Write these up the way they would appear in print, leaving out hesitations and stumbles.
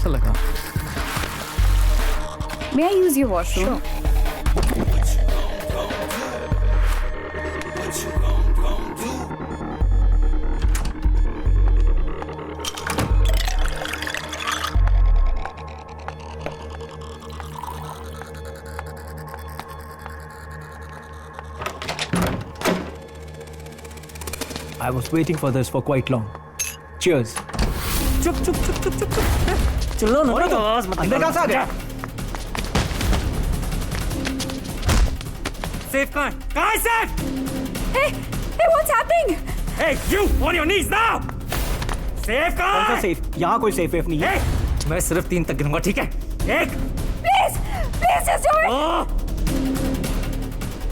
कैसा लगा? May I use your washroom? I was waiting for this for quite long. Cheers. चुप चुप चुप चुप चुप चुप चलो ना आवाज मत अंदर कहाँ से आ गया? सेफ कहाँ है safe? Hey, what's happening? Hey, you on your knees now. Safe कहाँ कौन सा है? सेफ? यहाँ कोई सेफ नहीं है। Hey, मैं सिर्फ 3 तक गिनूंगा, ठीक है? 1 Please just do it.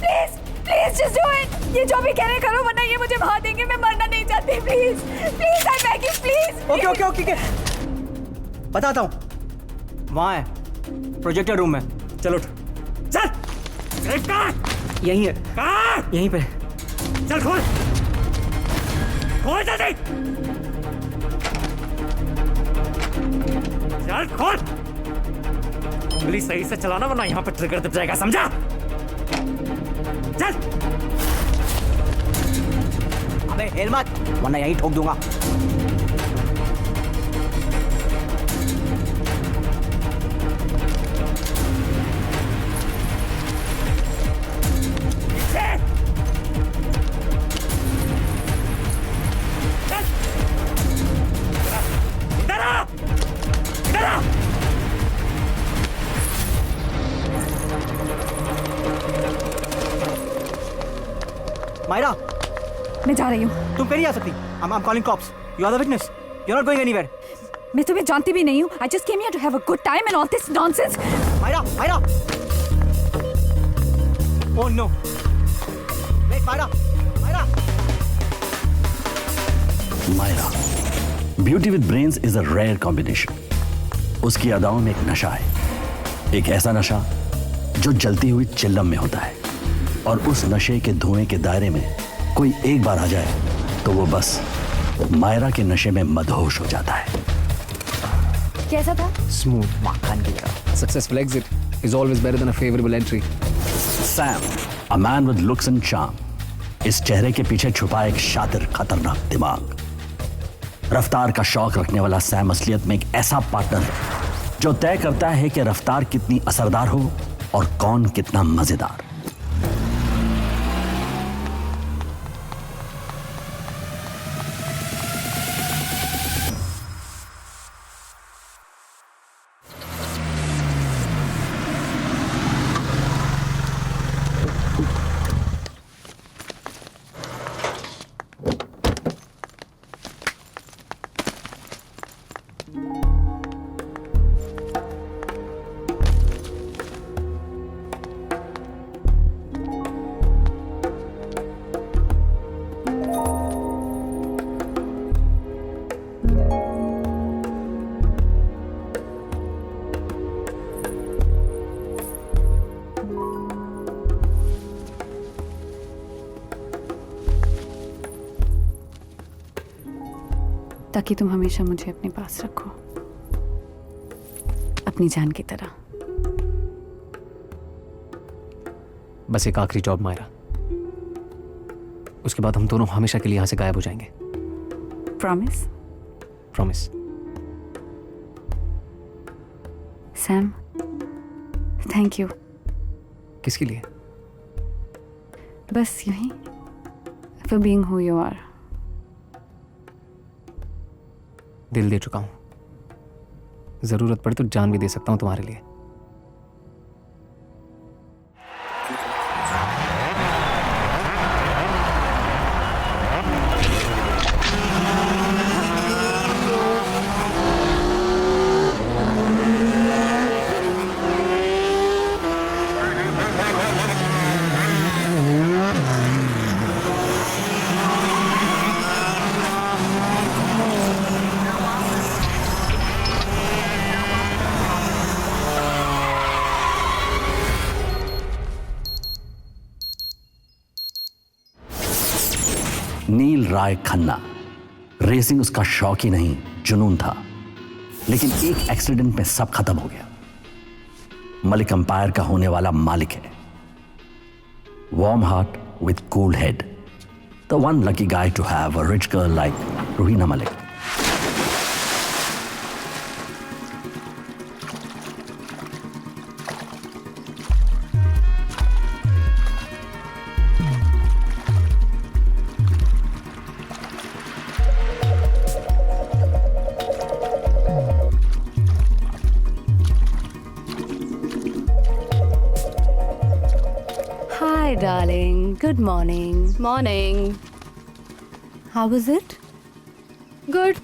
2 Please just do it. ये जो भी कह रहे करो वरना ये मुझे मार देंगे. मैं मरना नहीं चाहती. Please, I'm begging, please. Okay. बताता हूँ. वहाँ है. प्रोजेक्टर रूम में. चलो उठ. चल. सेफ कहाँ है? यहीं है. कहाँ? यहीं पे. चल खोल. खोल जल्दी. चल खोल. उंगली सही से चलाना वरना यहाँ पे ट्रिगर दब जाएगा, समझा? चल. अबे हिल मत वरना यहीं ठोक दूंगा. मायरा, मैं जा रही हूँ. तुम कहीं नहीं आ सकती. I'm calling cops. You are the witness. You're not going anywhere. मैं तुम्हें जानती भी नहीं हूँ. I just came here to have a good time and all this nonsense. Myra. Oh no. Wait, Myra. Myra, beauty with brains is a rare combination. उसकी अदाओं में एक नशा है, एक ऐसा नशा जो जलती हुई चिल्लम में होता है, और उस नशे के धुएं के दायरे में कोई एक बार आ जाए तो वो बस मायरा के नशे में मदहोश हो जाता है. कैसा था? Smooth माखन की तरह. Successful exit is always better than a favorable entry. Sam, a man with looks and charm, इस चेहरे के पीछे छुपा एक शातिर खतरनाक दिमाग. रफ्तार का शौक रखने वाला सैम असलियत में एक ऐसा पार्टनर है जो तय करता है कि रफ्तार कितनी असरदार हो और कौन कितना मजेदार. ताकि तुम हमेशा मुझे अपने पास रखो, अपनी जान की तरह. बस एक आखिरी जॉब मायरा, उसके बाद हम दोनों हमेशा के लिए यहां से गायब हो जाएंगे. Promise? Promise. Sam, thank you. किसके लिए? बस यूं ही, for being who you are. दिल दे चुका हूं, जरूरत पड़े तो जान भी दे सकता हूं तुम्हारे लिए. नील राय खन्ना. रेसिंग उसका शौक ही नहीं, जुनून था. लेकिन एक एक्सीडेंट में सब खत्म हो गया। मलिक अंपायर का होने वाला मालिक है। Warm heart with cool head, the one lucky guy to have a rich girl like Ruhina Malik. Hi, darling. Good morning. Morning. How was it? Good.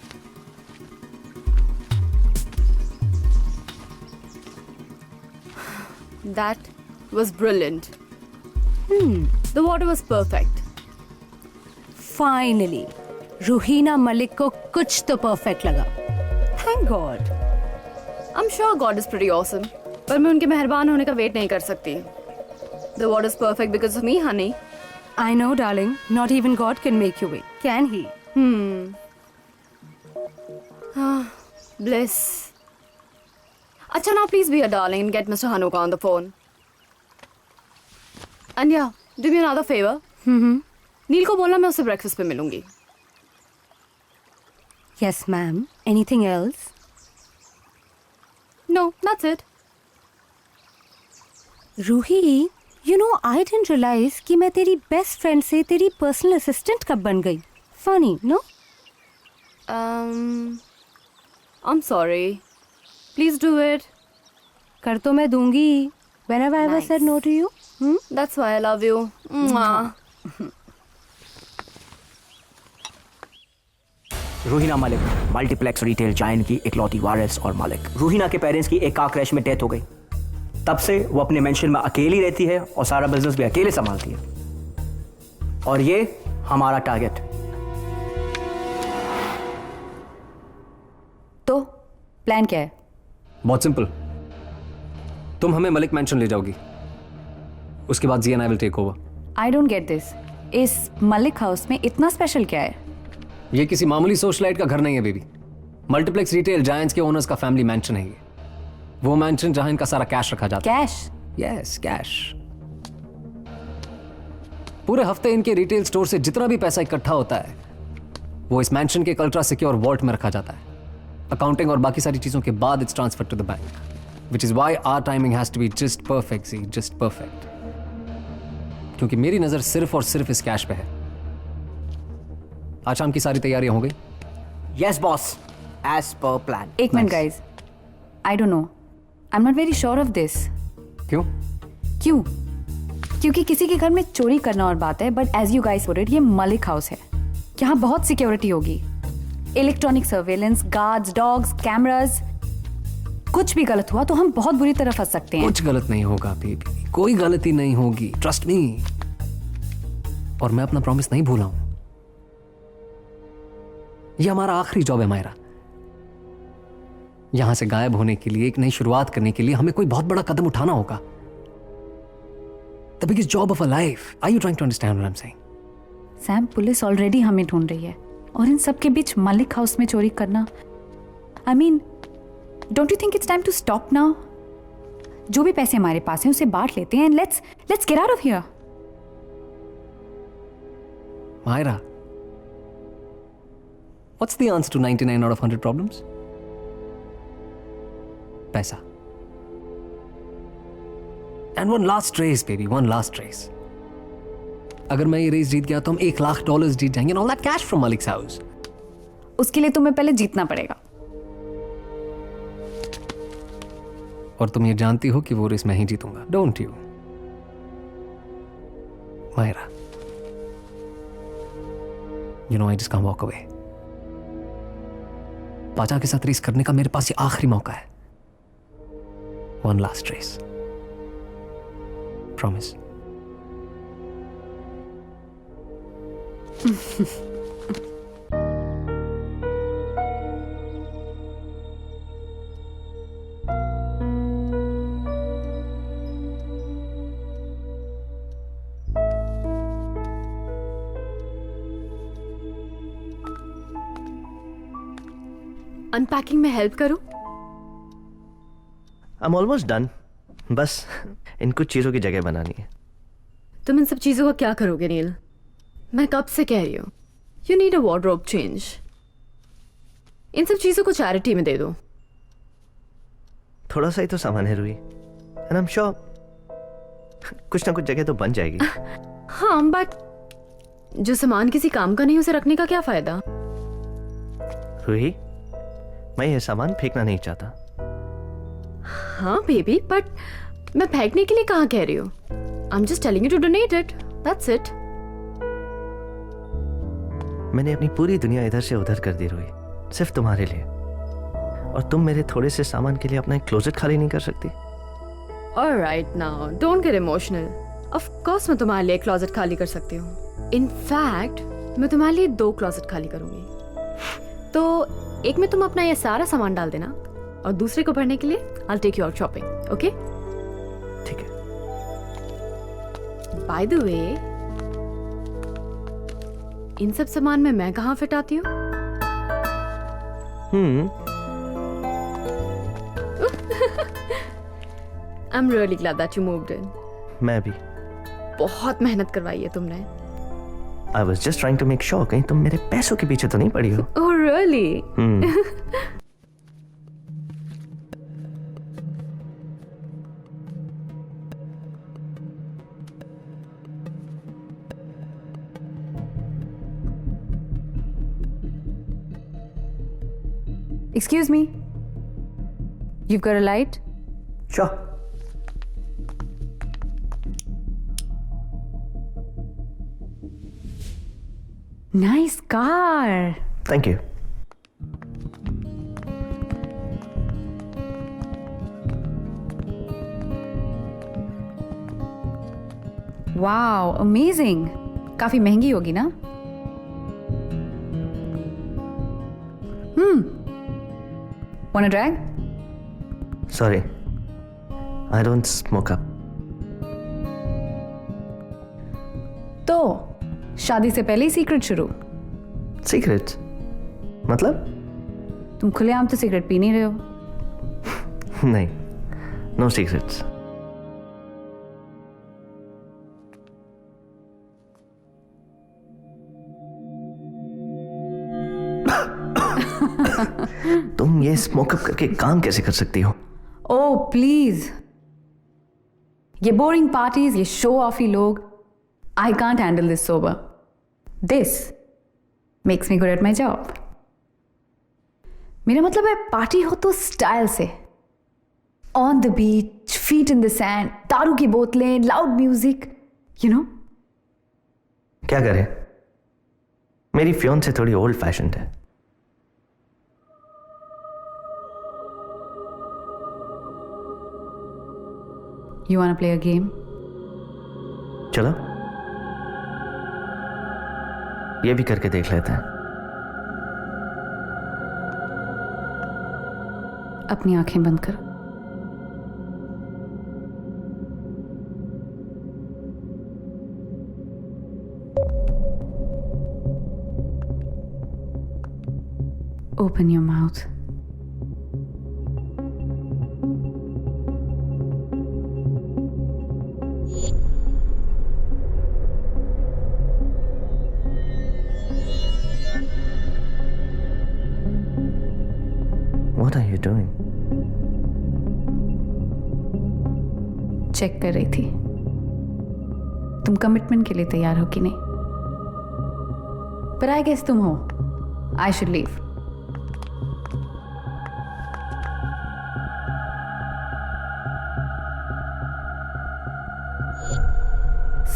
That was brilliant. The water was perfect. Finally, Ruhina Malik को कुछ तो perfect लगा. Thank God. I'm sure God is pretty awesome. पर मैं उनके मेहरबान होने का वेट नहीं कर सकती. The water is perfect because of me, honey. I know, darling. Not even God can make you wait, can he? Bliss. Acha, now please be a darling and get Mr. Hanuka on the phone. And yeah, do me another favor. नील को बोलना मैं उससे breakfast पे मिलूंगी. Yes, ma'am. Anything else? No, that's it. Ruhi, you know, I didn't realize कि मैं तेरी best friend से तेरी पर्सनल असिस्टेंट कब बन गई. Funny, no? I'm sorry. Please do it. कर तो मैं दूंगी. Whenever I ever Nice. said no to you. That's why I love you. Mwah. Ruhina Malik multiplex retail giant की इकलौती वारिस और मालिक। रूहीना के पेरेंट्स की एक कार क्रैश में डेथ हो गई। तब से वो अपने मेंशन में अकेली रहती है और सारा बिजनेस भी अकेले संभालती है। और ये हमारा टारगेट। तो प्लान क्या है? बहुत सिंपल। तुम हमें मलिक मैंशन ले जाओगी, उसके बाद G and I will take over. I don't get this. इस मलिक हाउस में इतना स्पेशल क्या है? ये किसी मामूली सोशलाइट का घर नहीं है बेबी। मल्टीप्लेक्स रिटेल जायंट्स के ओनर्स का फैमिली मैंशन है ये। वो मैंशन जहां इनका सारा कैश रखा जाता है। कैश? Yes, cash. पूरे हफ्ते इनके रिटेल स्टोर से जितना भी पैसा इकट्ठा होता है वो इस मैंशन के अल्ट्रा सिक्योर वॉल्ट में रखा जाता है। अकाउंटिंग और बाकी सारी चीजों के बाद it's transfer to the bank, which is why our timing has to be just perfect. See, just perfect. क्योंकि मेरी नजर सिर्फ और सिर्फ इस कैश पे है। आज शाम की सारी तैयारियां हो गई? Yes boss, as per plan. एक minute guys, I don't know, I am not very sure of this. क्यों? क्यों? क्योंकि किसी के घर में चोरी करना और बात है, but as you guys put it, ये मलिक हाउस है। यहाँ बहुत सिक्योरिटी होगी, electronic surveillance, guards, dogs, cameras. कुछ भी गलत हुआ तो हम बहुत बुरी तरह फंस सकते हैं। कुछ गलत नहीं होगा बेबी, कोई गलती नहीं होगी, ट्रस्ट मी। और मैं अपना प्रॉमिस नहीं भूला हूं। ये हमारा आखिरी जॉब है मायरा। यहां से गायब होने के लिए, एक नई शुरुआत करने के लिए हमें कोई बहुत बड़ा कदम उठाना होगा। The biggest job of a life. Are you trying to understand what I am saying? Sam, police already हमें ढूंढ रही है और इन सब के बीच मलिक हाउस में चोरी करना, I mean, don't you think it's time to stop now? जो भी पैसे हमारे पास हैं उसे बांट लेते हैं and let's get out of here. Myra, what's the answer to 99 out of 100 problems? पैसा। And one last race, baby, one last race. अगर मैं ये रेस जीत गया तो हम $1,00,000 जीत जाएंगे, and all that cash from Malik's house. उसके लिए तुम्हें पहले जीतना पड़ेगा। और तुम ये जानती हो कि वो रेस मैं ही जीतूंगा, don't you? Myra, you know I just can't walk away. पाजा के साथ रेस करने का मेरे पास ये आखिरी मौका है। One last race. Promise. Unpacking में हेल्प करूं? I'm almost done. बस इन कुछ चीज़ों की जगह बनानी है. तुम इन सब चीजों का क्या करोगे नील? मैं कब से कह रही हूँ you need a wardrobe change. इन सब चीजों को चैरिटी में दे दो. थोड़ा सा ही तो सामान है रूही. And I'm sure कुछ ना कुछ जगह तो बन जाएगी. हाँ बट जो सामान किसी काम का नहीं उसे रखने का क्या फायदा? रूही, मैं ये सामान फेंकना नहीं चाहता. हाँ बेबी, बट मैं फेंकने के लिए कहाँ कह रही हूँ. I am just telling you to donate it. That's it. मैंने अपनी पूरी दुनिया इधर से उधर कर दी रूही, सिर्फ तुम्हारे लिए. और तुम मेरे थोड़े से सामान के लिए अपना एक क्लोजेट खाली नहीं कर सकती. Alright now don't get emotional. Of course मैं तुम्हारे लिए क्लोजेट खाली कर सकती हूँ. इनफैक्ट मैं तुम्हारे लिए 2 क्लोजेट खाली करूंगी. तो एक में तुम अपना ये सारा सामान डाल देना और दूसरे को भरने के लिए I take you out shopping. Okay? ठीक है. बाय द वे, इन सब सामान में मैं कहाँ फिट आती हूँ? I am really glad that you moved in. मैं भी. बहुत मेहनत करवाई है तुमने. I was just trying to make sure कहीं तुम मेरे पैसों के पीछे तो नहीं पड़ी हो. Oh really? Excuse me. You've got a light? Sure. Nice car. Thank you. Wow, amazing. काफी महंगी होगी ना? Want a drag? Sorry. I don't smoke up. तो शादी से पहले ही सीक्रेट शुरू. Secrets? मतलब? तुम खुलेआम तो सिगरेट पी नहीं रहे हो. नहीं. No secrets. तुम ये स्मोकअप करके काम कैसे कर सकती हो? Oh please. ये बोरिंग पार्टीज, ये शो ऑफी लोग. I can't handle this sober. This makes me good at my job. मेरा मतलब है पार्टी हो तो स्टाइल से. On the beach, feet in the sand, दारू की बोतलें, लाउड म्यूजिक, यू नो. क्या करें? मेरी फियोन से थोड़ी ओल्ड फैशन्ड है. You wanna play a game? चलो ये भी करके देख लेते हैं. अपनी आंखें बंद करो. Open your mouth. What are you doing? Check कर रही थी तुम कमिटमेंट के लिए तैयार हो कि नहीं. पर आई गेस तुम हो. I should leave.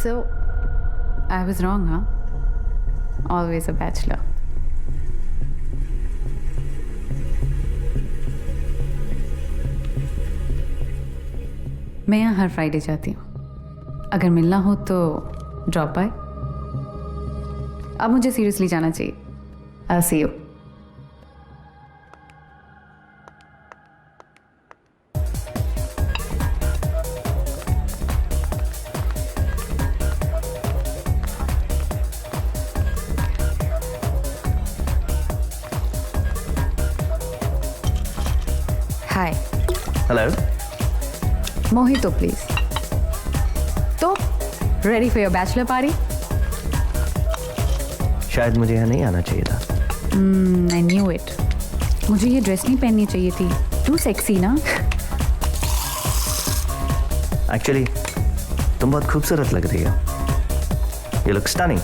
So, I was wrong, huh? Always a bachelor. मैं यहाँ हर फ्राइडे जाती हूँ. अगर मिलना हो तो ड्रॉप बाय. अब मुझे सीरियसली जाना चाहिए. I'll see you. Hi. Hello. Mojito please. तो ready for your bachelor party? शायद मुझे यहाँ नहीं आना चाहिए था। I knew it. मुझे ये ड्रेस नहीं पहननी चाहिए थी, टू सेक्सी ना। एक्चुअली तुम बहुत खूबसूरत लग रही हो। You look stunning.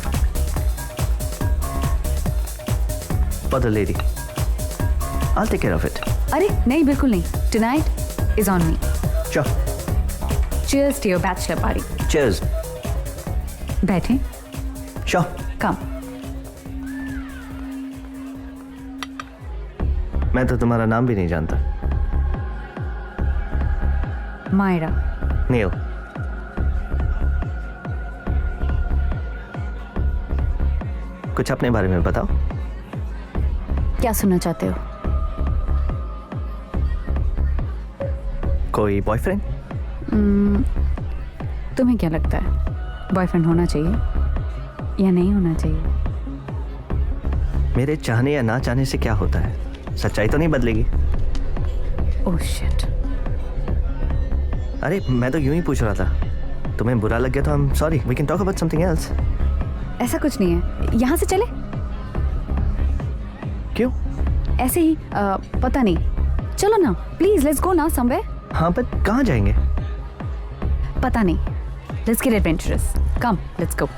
For the lady, I take care of it. अरे नहीं, बिल्कुल नहीं। Tonight is on me. Sure. Cheers to your bachelor party. Cheers. बैठे। Sure. कम। मैं तो तुम्हारा नाम भी नहीं जानता। मायरा। नील। कुछ अपने बारे में बताओ। क्या सुनना चाहते हो? कोई बॉयफ्रेंड? तुम्हें क्या लगता है, बॉयफ्रेंड होना चाहिए या नहीं होना चाहिए? मेरे चाहने या ना चाहने से क्या होता है? सच्चाई तो नहीं बदलेगी। Oh shit. अरे मैं तो यूं ही पूछ रहा था। तुम्हें बुरा लग गया तो I am sorry. We can talk about something else. ऐसा कुछ नहीं है, यहाँ से चले? क्यों? ऐसे ही पता नहीं। चलो ना प्लीज, लेट्स गो ना समवेयर। हाँ पर कहाँ जाएंगे? पता नहीं। Let's get adventurous. Come, let's go.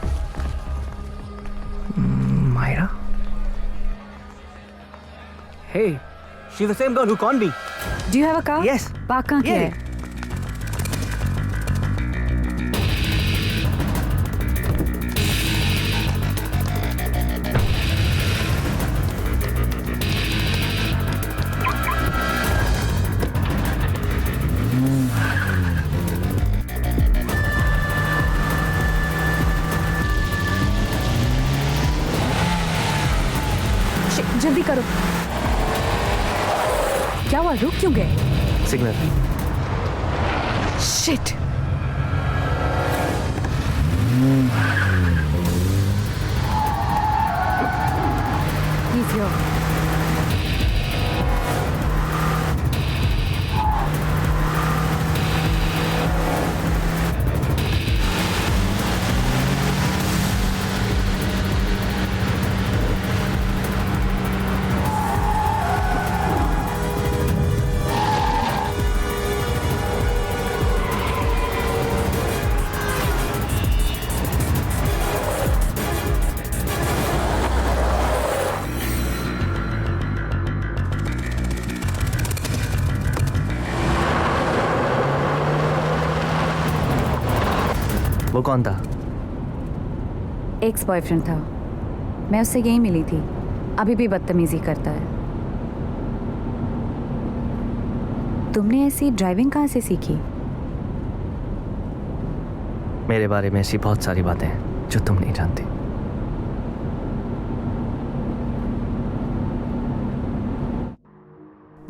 Myra? Hey, she's the same girl who conned me. Do you have a car? Yes. Park कहाँ किया Yeah. है? जल्दी करो। क्या हुआ, रुक क्यों गए? सिग्नल। शिट। He's here. वो कौन था? एक्स बॉयफ्रेंड था। मैं उससे यही मिली थी। अभी भी बदतमीजी करता है। तुमने ऐसी ड्राइविंग कहाँ से सीखी? मेरे बारे में ऐसी बहुत सारी बातें हैं जो तुम नहीं जानती।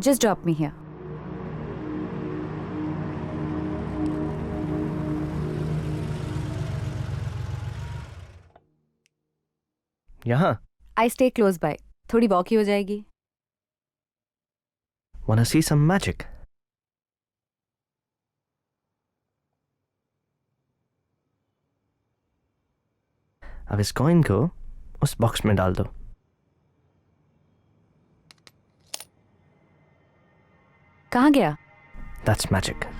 Just drop me here. यहाँ? आई स्टे क्लोज बाय, थोड़ी वॉक ही हो जाएगी। Wanna see some magic? अब इस कॉइन को उस बॉक्स में डाल दो। कहाँ गया? That's magic.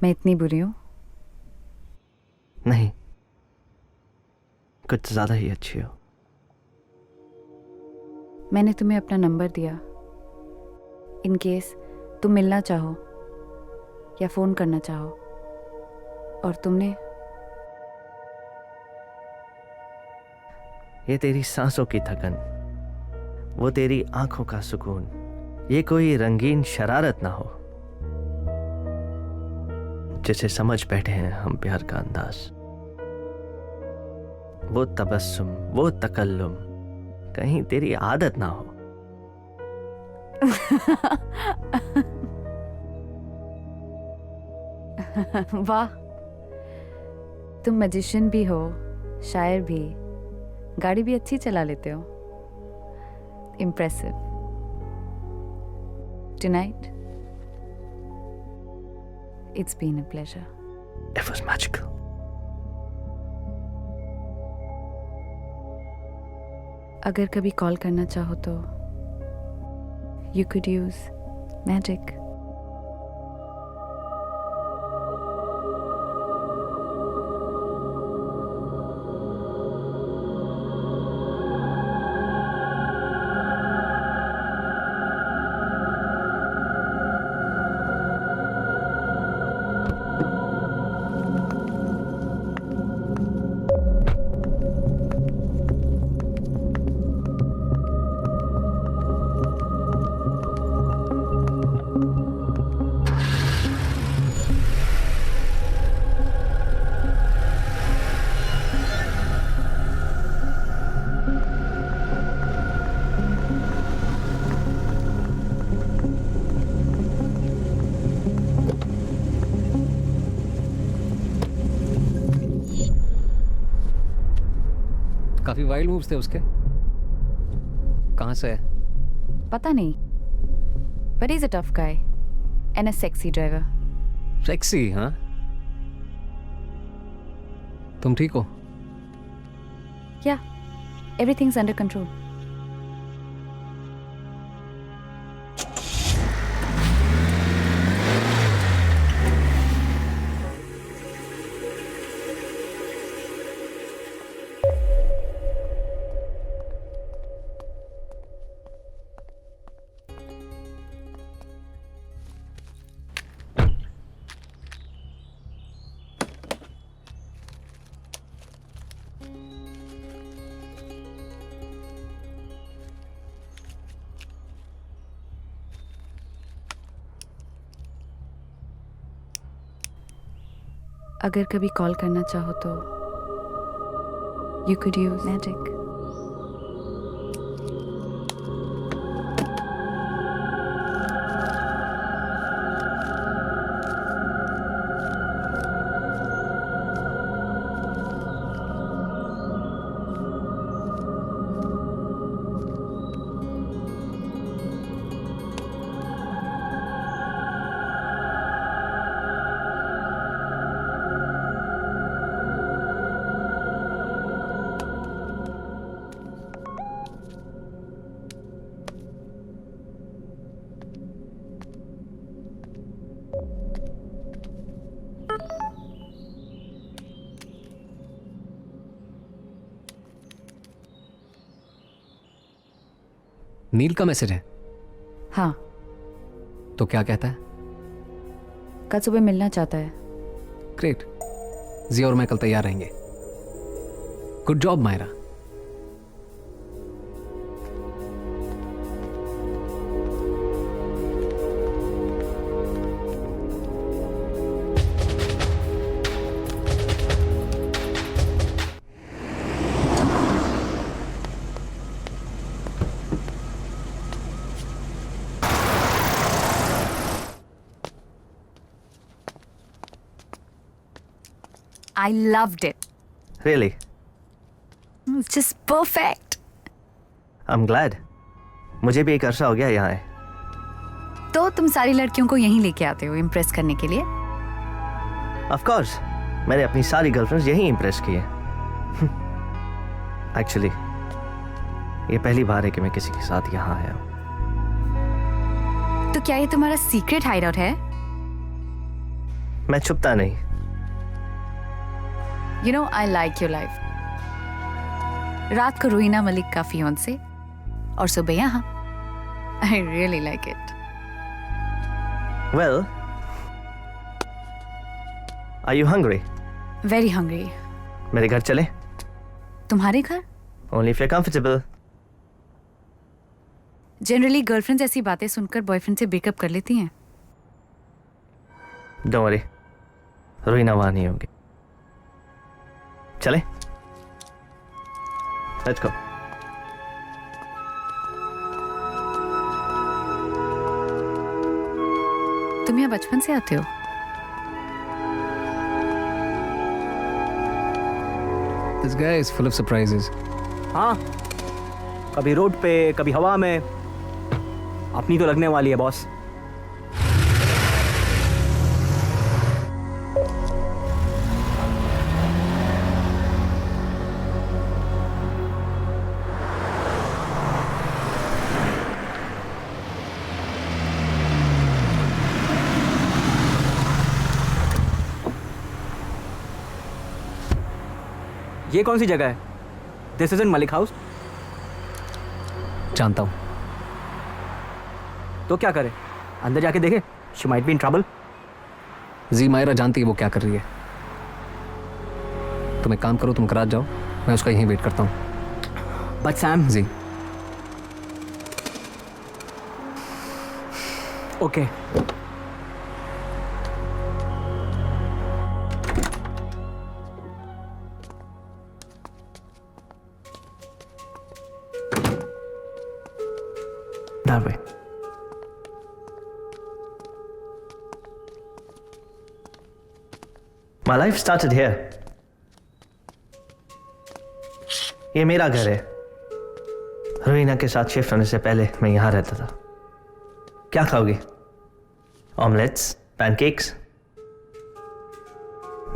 मैं इतनी बुरी हूँ? नहीं, कुछ ज्यादा ही अच्छी हो। मैंने तुम्हें अपना नंबर दिया इन केस तुम मिलना चाहो या फोन करना चाहो, और तुमने ये तेरी सांसों की थकन, वो तेरी आंखों का सुकून, ये कोई रंगीन शरारत ना हो जिसे समझ बैठे हैं हम प्यार का अंदाज। वो तबस्सुम, वो तकल्लुम, कहीं तेरी आदत ना हो। वाह, तुम मैजिशियन भी हो, शायर भी, गाड़ी भी अच्छी चला लेते हो। Impressive. Tonight, it's been a pleasure. It was magical. अगर कभी कॉल करना चाहो तो you could use magic. काफी वाइल्ड मूव्स थे उसके। कहाँ से है? पता नहीं, but he's a tough guy and a sexy driver. Sexy, हाँ? तुम ठीक हो? Yeah, everything's under control. अगर कभी कॉल करना चाहो तो you could use magic. नील का मैसेज है। हाँ, तो क्या कहता है? कल सुबह मिलना चाहता है। ग्रेट। जिया और मैं कल तैयार रहेंगे। Good job Myra. I loved it. Really? It's just perfect. I'm glad. मुझे भी एक अरसा हो गया यहाँ है। तो तुम सारी लड़कियों को यहीं लेके आते हो इम्प्रेस करने के लिए? Of course, मैंने अपनी सारी गर्लफ्रेंड्स यहीं इम्प्रेस की है। Actually, ये पहली बार है कि मैं किसी के साथ यहाँ आया हूँ। तो क्या ये तुम्हारा सीक्रेट हाइडआउट है? मैं छुपता नहीं। You know, I like your life. रात को रूहिना मलिक का फियोंसे और सुबह यहाँ। I really like it. Well, are you hungry? Very hungry. मेरे घर चले? तुम्हारे घर? Only if you're comfortable. Generally girlfriends ऐसी बातें सुनकर बॉयफ्रेंड से ब्रेकअप कर लेती हैं। Don't worry, रूहिना वहाँ नहीं होगी। चले? Let's go. तुम यहाँ बचपन से आते हो? This guy is full of surprises. हाँ, कभी रोड पे कभी हवा में। अपनी तो लगने वाली है बॉस। ये कौन सी जगह है? This is in Malik house. जानता हूँ। तो क्या करे? अंदर जाके देखे? She might be in trouble. G Myra जानती है वो क्या कर रही है। तुम एक काम करो, तुम कराज जाओ, मैं उसका यहीं वेट करता हूँ। But Sam. जी okay. That way. My life started here. ये मेरा घर है। रोहिना के साथ शिफ्ट होने से पहले मैं यहां रहता था। क्या खाओगी? Omelettes, pancakes?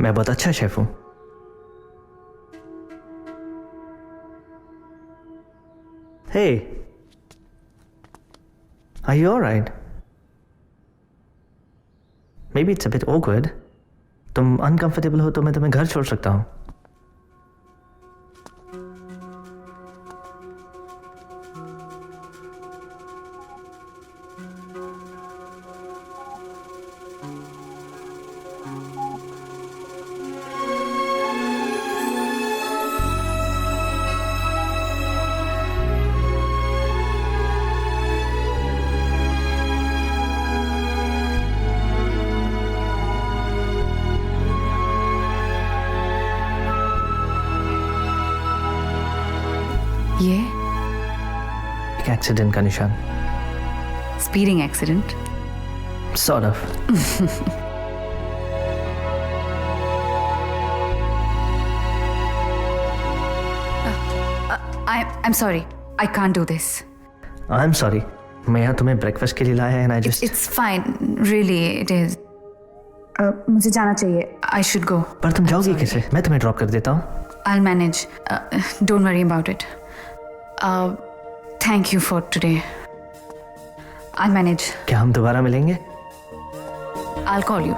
मैं बहुत अच्छा शेफ हूं। Hey, are you alright? Maybe it's a bit awkward. तुम uncomfortable हो तो मैं तुम्हें घर छोड़ सकता हूं। ये एक एक्सीडेंट का निशान। Speeding accident? Sort of. I'm sorry. I can't do this. I'm sorry. मैं यहाँ तुम्हें ब्रेकफास्ट के लिए लाया है and I just. It's fine. Really, it is. मुझे जाना चाहिए. I should go. पर तुम जाओगी कैसे? मैं तुम्हें ड्रॉप कर देता हूँ। I'll manage. Don't worry about it. Thank you for today. I'll manage. क्या हम दोबारा मिलेंगे? I'll call you.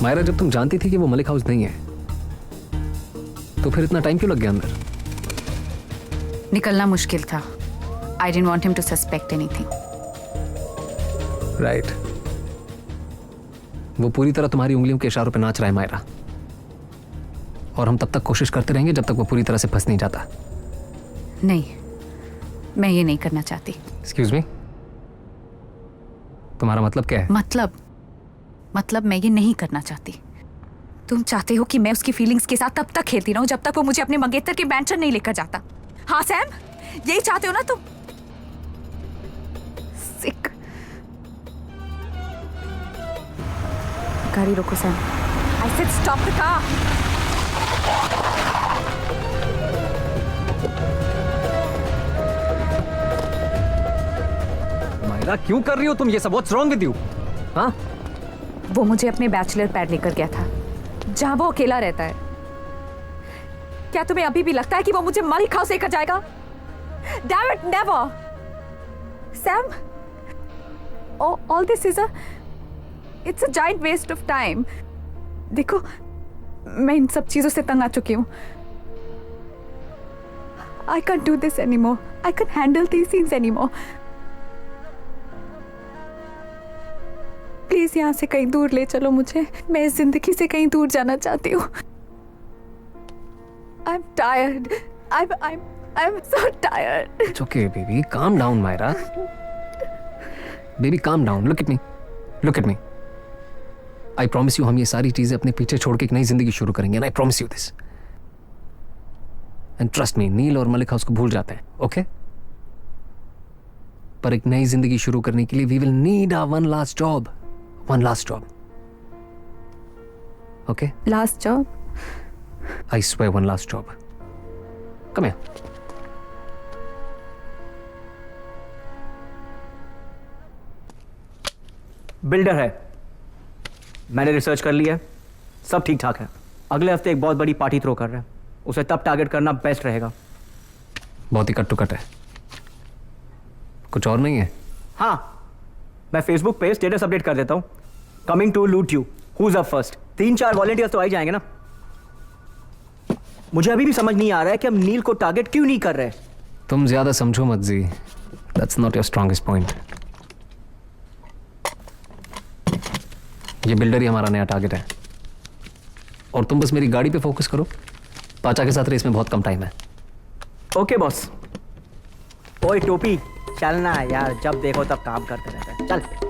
मायरा, जब तुम जानती थी कि वो मलिक हाउस नहीं है तो फिर इतना टाइम क्यों लग गया अंदर? निकलना मुश्किल था. I didn't want him to suspect anything. Right. वो पूरी तरह तुम्हारी उंगलियों के इशारों पे नाच रहा है मायरा, और हम तब तक कोशिश करते रहेंगे जब तक वो पूरी तरह से फंस नहीं जाता. नहीं, मैं ये नहीं करना चाहती. एक्सक्यूज मी, तुम्हारा मतलब क्या है? मतलब मैं ये नहीं करना चाहती. तुम चाहते हो कि मैं उसकी फीलिंग्स के साथ तब तक खेलती रहूं जब तक वो मुझे अपने मंगेतर के मैंशन नहीं लेकर जाता. हाँ सैम, यही चाहते हो ना तुम? सिक. गाड़ी रोको Sam. I said stop the car. Myra, क्यों कर रही हो तुम ये सब? What's wrong with you? हाँ? वो मुझे अपने बैचलर पैड लेकर गया था जहां वो अकेला रहता है. क्या तुम्हें अभी भी लगता है कि वो मुझे मलिक हाउस लेकर जाएगा? Damn it, never. Sam, all this is it's a giant waste of time. देखो, मैं इन सब चीजों से तंग आ चुकी हूँ. I can't do this anymore. I can't handle these scenes anymore. Please यहाँ से कहीं दूर ले चलो मुझे. मैं इस जिंदगी से कहीं दूर जाना चाहती हूँ. I'm tired. I'm so tired. It's okay, baby. Calm down, Myra. Baby, calm down. Look at me. Look at me. I promise you, हम ये सारी चीजें अपने पीछे छोड़ के एक नई जिंदगी शुरू करेंगे. And I promise you this. And trust me, नील और मलिक हाउस को भूल जाते हैं. Okay? पर एक नई जिंदगी शुरू करने के लिए we will need our one last job. One last job. Okay? Last job? I swear, one last job. Come here. Builder है. मैंने रिसर्च कर लिया है, सब ठीक ठाक है. अगले हफ्ते एक बहुत बड़ी पार्टी थ्रो कर रहा है. उसे तब टारगेट करना बेस्ट रहेगा. बहुत ही कट टू कट है. कुछ और नहीं है? हाँ, मैं फेसबुक पे स्टेटस अपडेट कर देता हूँ. Coming to loot you, who is up first. 3-4 volunteers तो आ ही जाएंगे ना. मुझे अभी भी समझ नहीं आ रहा है कि हम नील को टारगेट क्यों नहीं कर रहे. तुम ज्यादा समझो मत G. That's not your strongest point. ये बिल्डर ही हमारा नया टारगेट है. और तुम बस मेरी गाड़ी पे फोकस करो. पाचा के साथ रेस में बहुत कम टाइम है. Okay boss. ओए टोपी, चलना यार. जब देखो तब काम करते रहते हैं. चल.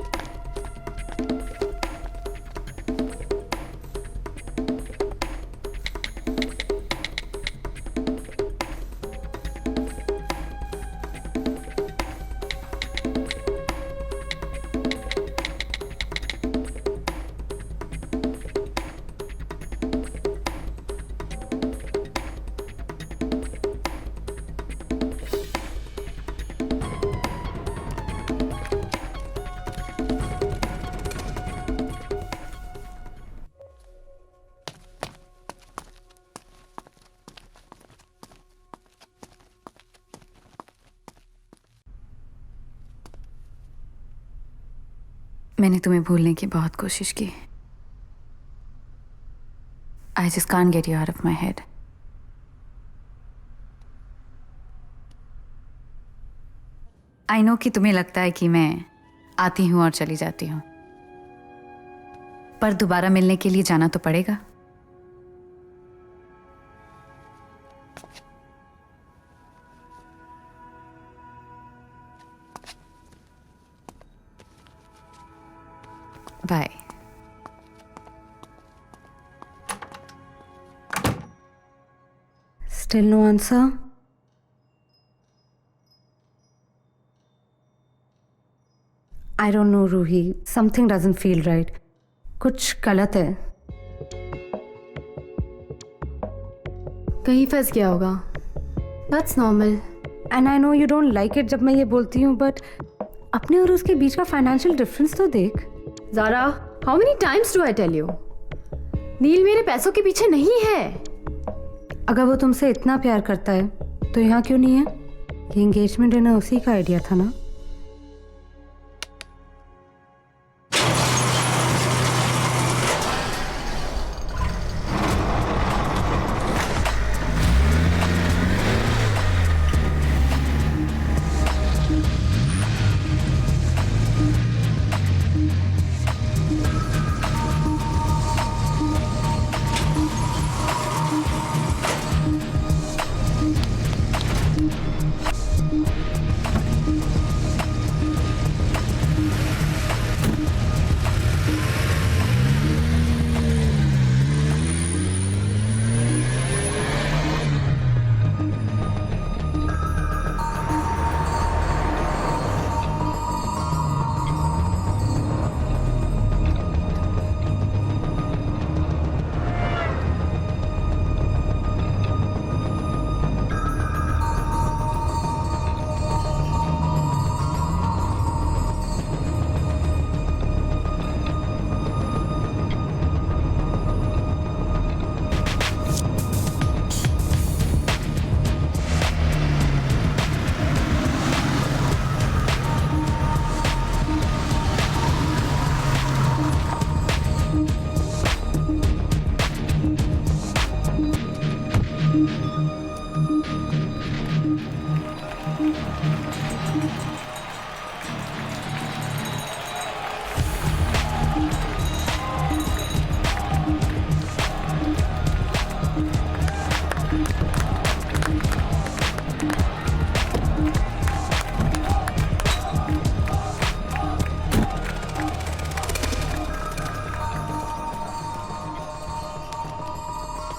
मैंने तुम्हें भूलने की बहुत कोशिश की. I just can't get you out of my head. I know कि तुम्हें लगता है कि मैं आती हूं और चली जाती हूं, पर दोबारा मिलने के लिए जाना तो पड़ेगा. Bye. Still no answer? I don't know, Ruhi. Something doesn't feel right. कुछ गलत है. कहीं फंस गया होगा. That's normal. And I know you don't like it जब मैं ये बोलती हूँ, but अपने और उसके बीच का फाइनेंशियल डिफरेंस तो देख. Zara, how many times do I tell you? नील मेरे पैसों के पीछे नहीं है. अगर वो तुमसे इतना प्यार करता है तो यहाँ क्यों नहीं है? ये एंगेजमेंट डिनर उसी का आइडिया था ना.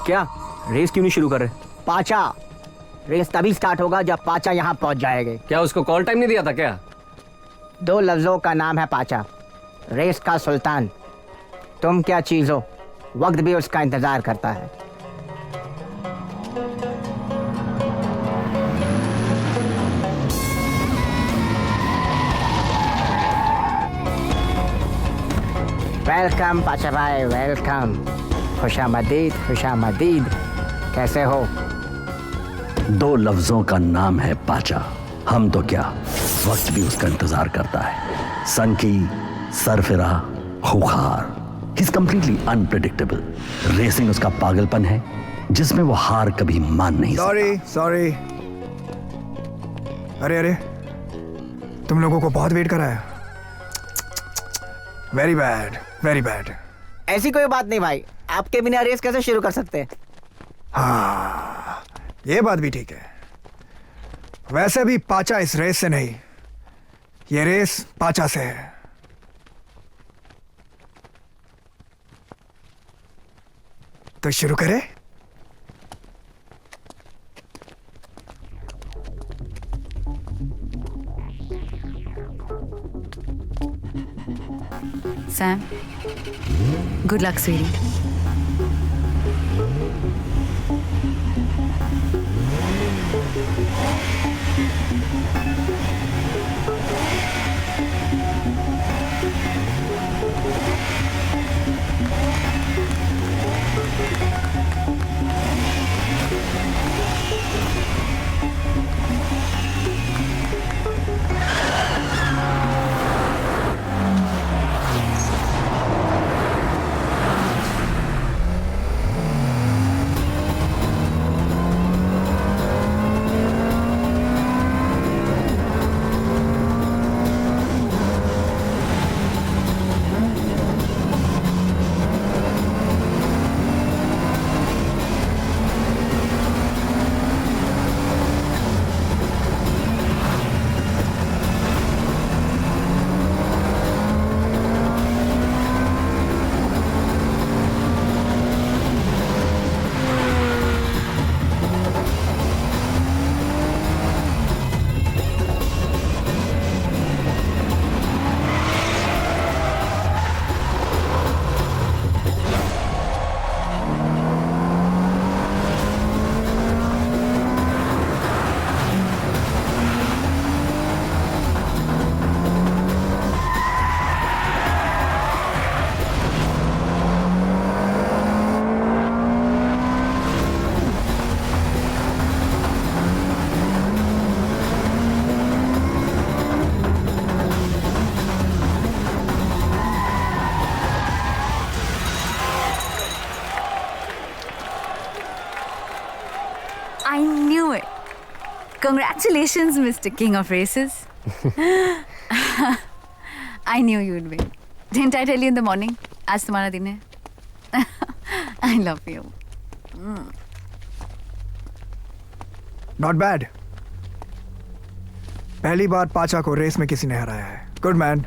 क्या रेस क्यों नहीं शुरू कर रहे? पाचा, रेस तभी स्टार्ट होगा जब पाचा यहाँ पहुँच जाएंगे। क्या उसको कॉल टाइम नहीं दिया था क्या? 2 लफ्जों का नाम है पाचा, रेस का सुल्तान। तुम क्या चीज हो? वक्त भी उसका इंतजार करता है। वेलकम पाचा भाई, वेलकम। खुशामदीद, खुशामदीद। कैसे हो? 2 लफ्जों का नाम है पाचा। हम तो क्या, वक्त भी उसका इंतजार करता है। सनकी, सरफिरा, खुखार। He's completely unpredictable. रेसिंग उसका पागलपन है जिसमें वो हार कभी मान नहीं सकता। सॉरी। अरे तुम लोगों को बहुत वेट कराया। Very bad. ऐसी कोई बात नहीं भाई, आपके बिना रेस कैसे शुरू कर सकते? हाँ, ये बात भी ठीक है। वैसे भी पाचा इस रेस से नहीं, ये रेस पाचा से है। तो शुरू करें? Sam, good luck, sweetie. I knew it. Congratulations, Mr. King of Races. I knew you'd win. Didn't I tell you in the morning? आज तुम्हारा दिन है. I love you. Not bad. पहली बार पाचा को रेस में किसी ने हराया है। Good man.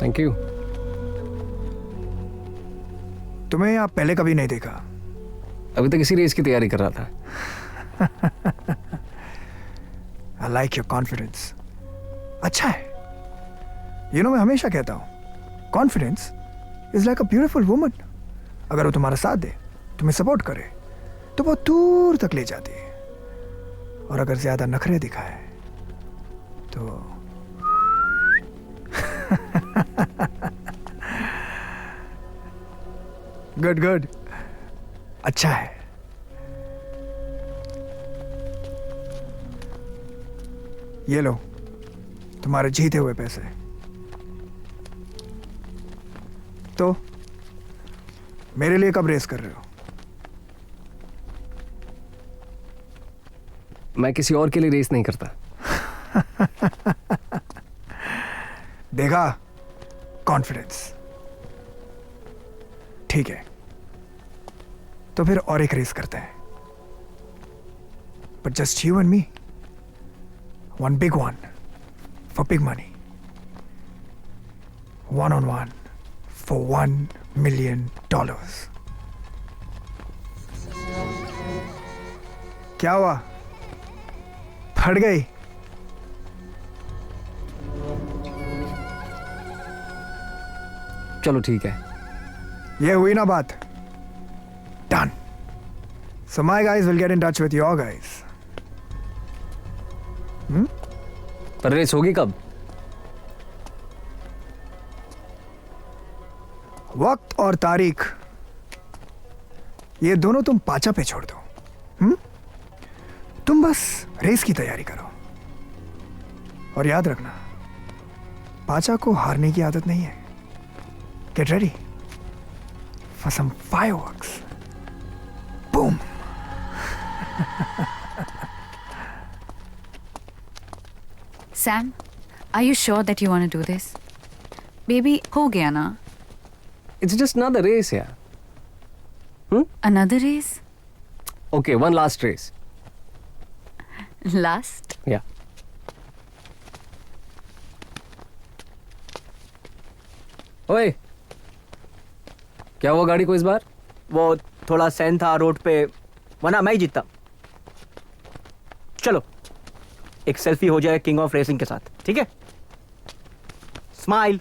Thank you. तुम्हें यहाँ पहले कभी नहीं देखा। अभी तक इसी रेस की तैयारी कर रहा था। I like your confidence. अच्छा है। मैं हमेशा कहता हूँ, confidence is like a beautiful woman. अगर वो तुम्हारा साथ दे, तुम्हें सपोर्ट करे, तो बहुत दूर तक ले जाती है। और अगर ज्यादा नखरे दिखाए तो गुड। अच्छा है। ये लो तुम्हारे जीते हुए पैसे। तो मेरे लिए कब रेस कर रहे हो? मैं किसी और के लिए रेस नहीं करता। देखा, कॉन्फिडेंस। ठीक है, तो फिर और एक रेस करते हैं, but just you and me, one big one for big money, 1-on-1 for $1 million. क्या हुआ? फट गई? चलो ठीक है। ये हुई ना बात? Done. So my guys will get in touch with your guys. पर रेस होगी कब? वक्त और तारीख ये दोनों तुम पाचा पे छोड़ दो। तुम बस रेस की तैयारी करो और याद रखना पाचा को हारने की आदत नहीं है। Get ready for some fireworks. Boom. Sam, are you sure that you want to do this? Baby, हो गया ना? It's just another race, yeah. Another race? Okay, one last race. Last? Yeah. ओए, क्या हुआ गाड़ी को इस बार? वो थोड़ा सैन था रोड पे, वरना मैं ही जीतता। चलो एक सेल्फी हो जाए किंग ऑफ रेसिंग के साथ, ठीक है? Smile.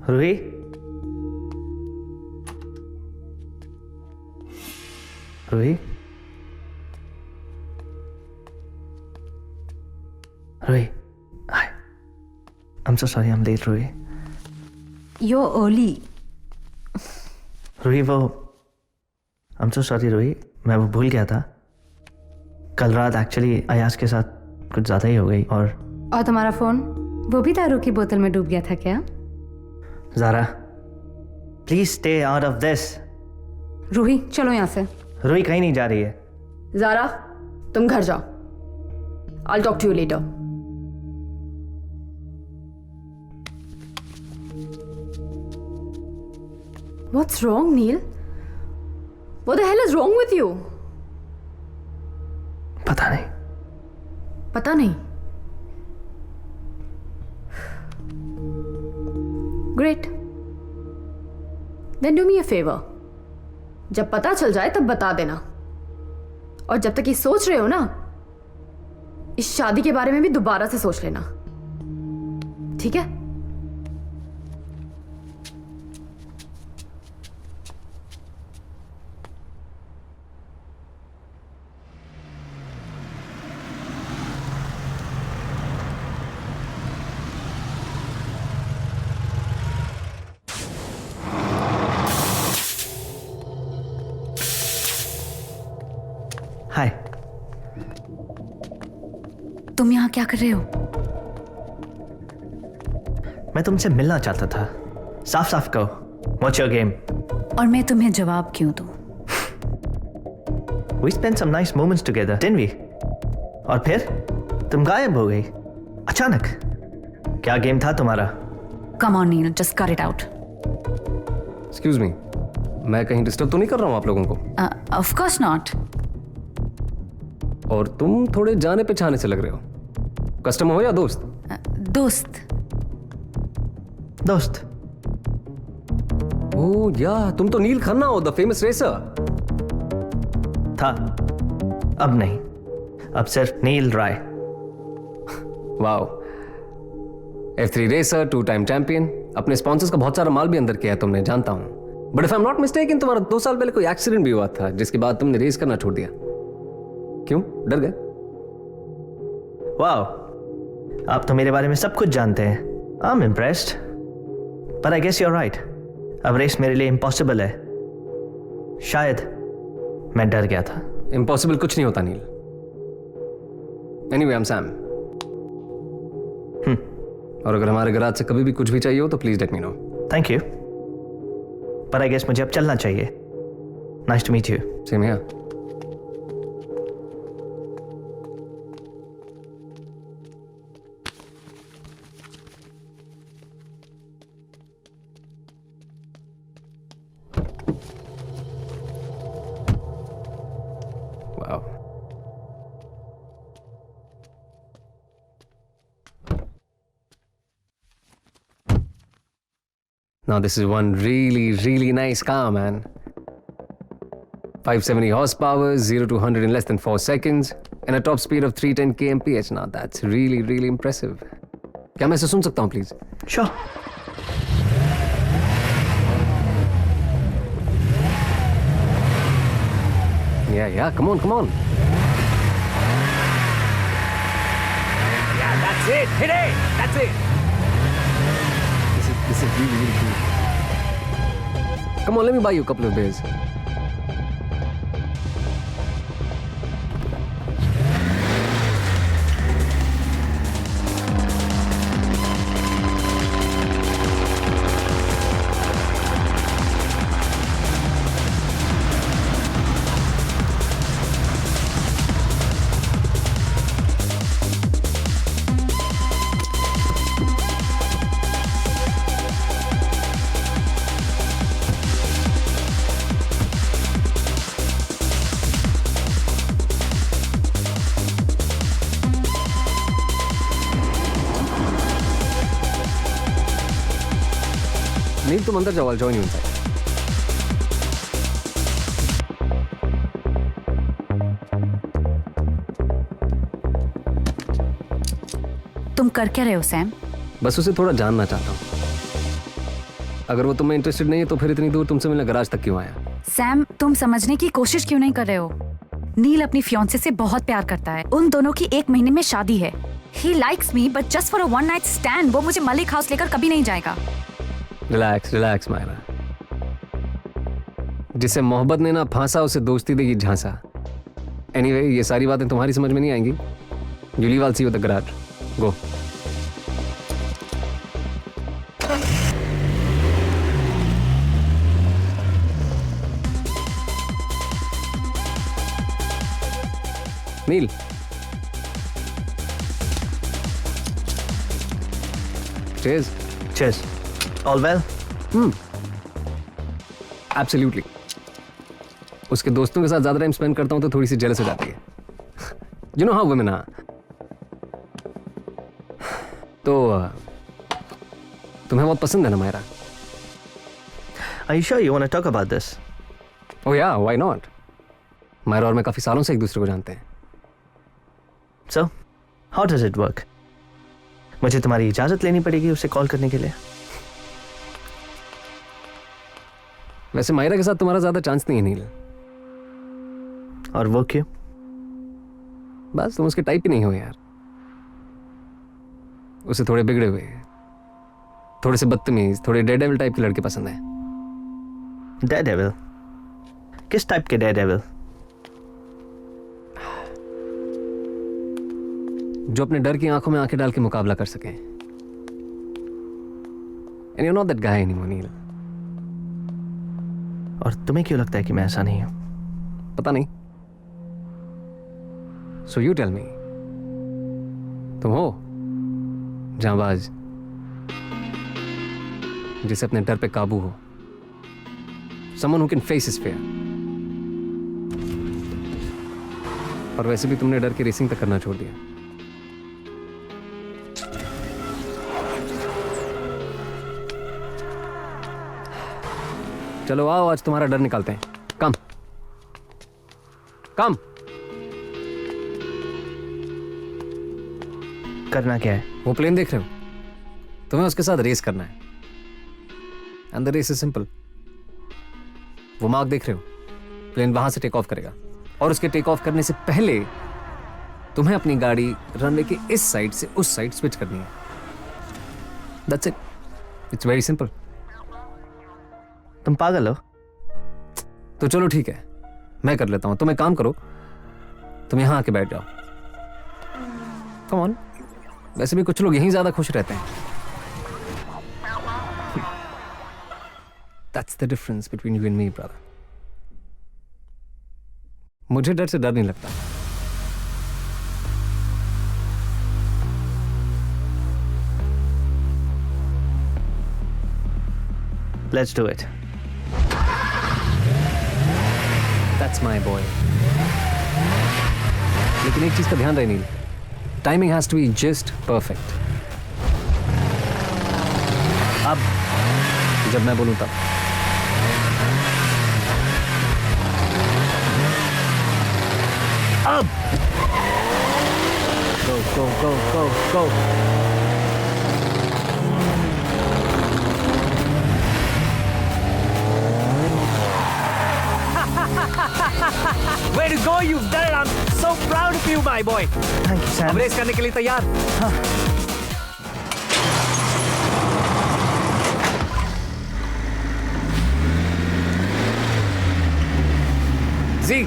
Ruhi, Ruhi, Ruhi, hi. I'm so sorry I'm late, Ruhi. You're early. Ruhi वो I'm so sorry रूही, मैं वो भूल गया था। कल रात एक्चुअली अयाज के साथ कुछ ज़्यादा ही हो गई। और तुम्हारा फोन वो भी दारू की बोतल में डूब गया था क्या? Zara please stay out of this. Ruhi चलो यहाँ से। रूही कहीं नहीं जा रही है। ज़ारा, तुम घर जाओ। I'll talk to you later. What's wrong, Neil? What the hell is wrong with you? पता नहीं। पता नहीं। Great. Then do me a favor. जब पता चल जाए तब बता देना। और जब तक ये सोच रहे हो ना, इस शादी के बारे में भी दोबारा से सोच लेना, ठीक है? हाय। तुम यहाँ क्या कर रहे हो? मैं तुमसे मिलना चाहता था। साफ साफ कहो, व्हाट्स योर गेम? और मैं तुम्हें जवाब क्यों दूं? We spent some nice moments together, didn't we? और फिर तुम गायब हो गई अचानक। क्या गेम था तुम्हारा? Come on, Neil, just cut it out. Excuse me, मैं कहीं डिस्टर्ब तो नहीं कर रहा हूँ आप लोगों को? Of course not. और तुम थोड़े जाने पहचाने से लग रहे हो। कस्टमर हो या दोस्त? दोस्त। दोस्त? ओह या, तुम तो नील खन्ना हो, द फेमस रेसर। था, अब नहीं, अब सिर्फ Neel Rai. Wow, F3 racer, 2 time champion, अपने स्पॉन्सर्स का बहुत सारा माल भी अंदर किया है तुमने, जानता हूं। But if I am not mistaken, तुम्हारा 2 साल पहले कोई एक्सीडेंट भी हुआ था, जिसके बाद तुमने रेस करना छोड़ दिया। क्यों, डर गए? वाओ, आप तो मेरे बारे में सब कुछ जानते हैं। I am impressed. पर I guess you are right, अब रेस मेरे लिए इम्पॉसिबल है। शायद मैं डर गया था। इम्पॉसिबल कुछ नहीं होता Neel. Anyway, I am Sam. और अगर हमारे गराज से कभी भी कुछ भी चाहिए हो तो please let me know. Thank you. पर आई गेस मुझे अब चलना चाहिए। Nice to meet you. Same here. Wow. Now this is one really nice car, man. 570 horsepower, 0 to 100 in less than 4 seconds, and a top speed of 310 kmph. Now that's really impressive. क्या मैं इसे सुन सकता हूँ, please? Sure. Yeah, come on. Yeah, that's it. Hit it. That's it. This is really cool. Come on, let me buy you a couple of beers. नील, तुम अंदर जाओ, I'll join you inside. तुम कर क्या रहे हो सैम? बस उसे थोड़ा जानना चाहता हूँ. अगर वो तुम्हें इंटरेस्टेड नहीं है तो फिर इतनी दूर तुमसे मिलने गराज तक क्यों आया? सैम, तुम समझने की कोशिश क्यों नहीं कर रहे हो? नील अपनी फियांसे से बहुत प्यार करता है. उन दोनों की 1 महीने में शादी है. He likes me, but just for a one night stand, वो मुझे मलिक हाउस लेकर कभी नहीं जाएगा. रिलैक्स मायरा. जिसे मोहब्बत ने ना फांसा उसे दोस्ती देगी झांसा. एनीवे, ये सारी बातें तुम्हारी समझ में नहीं आएंगी. You leave, I'll see you at the garage. Go. Nil. Cheers. Cheers. All well? Absolutely. उसके दोस्तों के साथ ज्यादा टाइम स्पेंड करता हूं तो थोड़ी सी जेलस हो जाती है. You know how women are. तो तुम्हें बहुत पसंद है ना Myra? Are you sure you want to talk about this? Oh yeah, why not? Myra और मैं काफी सालों से एक दूसरे को जानते हैं. So, how does it work? मुझे तुम्हारी इजाजत लेनी पड़ेगी उसे कॉल करने के लिए. वैसे मायरा के साथ तुम्हारा ज्यादा चांस नहीं है नील. और वो क्यों? बस तुम उसके टाइप ही नहीं हो यार. उसे थोड़े बिगड़े हुए, थोड़े से बदतमीज, थोड़े डेयरडेविल टाइप के लड़के पसंद है. डेयरडेविल? किस टाइप के डेयरडेविल? जो अपने डर की आंखों में आंखें डाल के मुकाबला कर सकें. And you're not that guy anymore, नील. और तुम्हें क्यों लगता है कि मैं ऐसा नहीं हूं? पता नहीं. So you tell me. तुम हो जांबाज, जिसे अपने डर पे काबू हो. Someone who can face his fear. और वैसे भी तुमने डर की रेसिंग तक करना छोड़ दिया. चलो आओ, आज तुम्हारा डर निकालते हैं. कम. करना क्या है? वो प्लेन देख रहे हो? तुम्हें उसके साथ रेस करना है. And the race is simple. वो मार्क देख रहे हो? प्लेन वहां से टेक ऑफ करेगा और उसके टेक ऑफ करने से पहले तुम्हें अपनी गाड़ी रनवे के इस साइड से उस साइड स्विच करनी है. That's it. It's very simple. तुम पागल हो? तो चलो ठीक है, मैं कर लेता हूं. तुम एक काम करो, तुम यहां आके बैठ जाओ. Come on. वैसे भी कुछ लोग यहीं ज्यादा खुश रहते हैं. That's the difference between you and me, brother. मुझे डर से डर नहीं लगता. Let's do it. That's my boy. लेकिन एक चीज का ध्यान रहे Neel, timing has to be just perfect. अब जब मैं बोलूं तब। अब go go go go go. Way to go, you've done it. I'm so proud of you, my boy. Thank you अब सैम। रेस करने के लिए तैयार? जी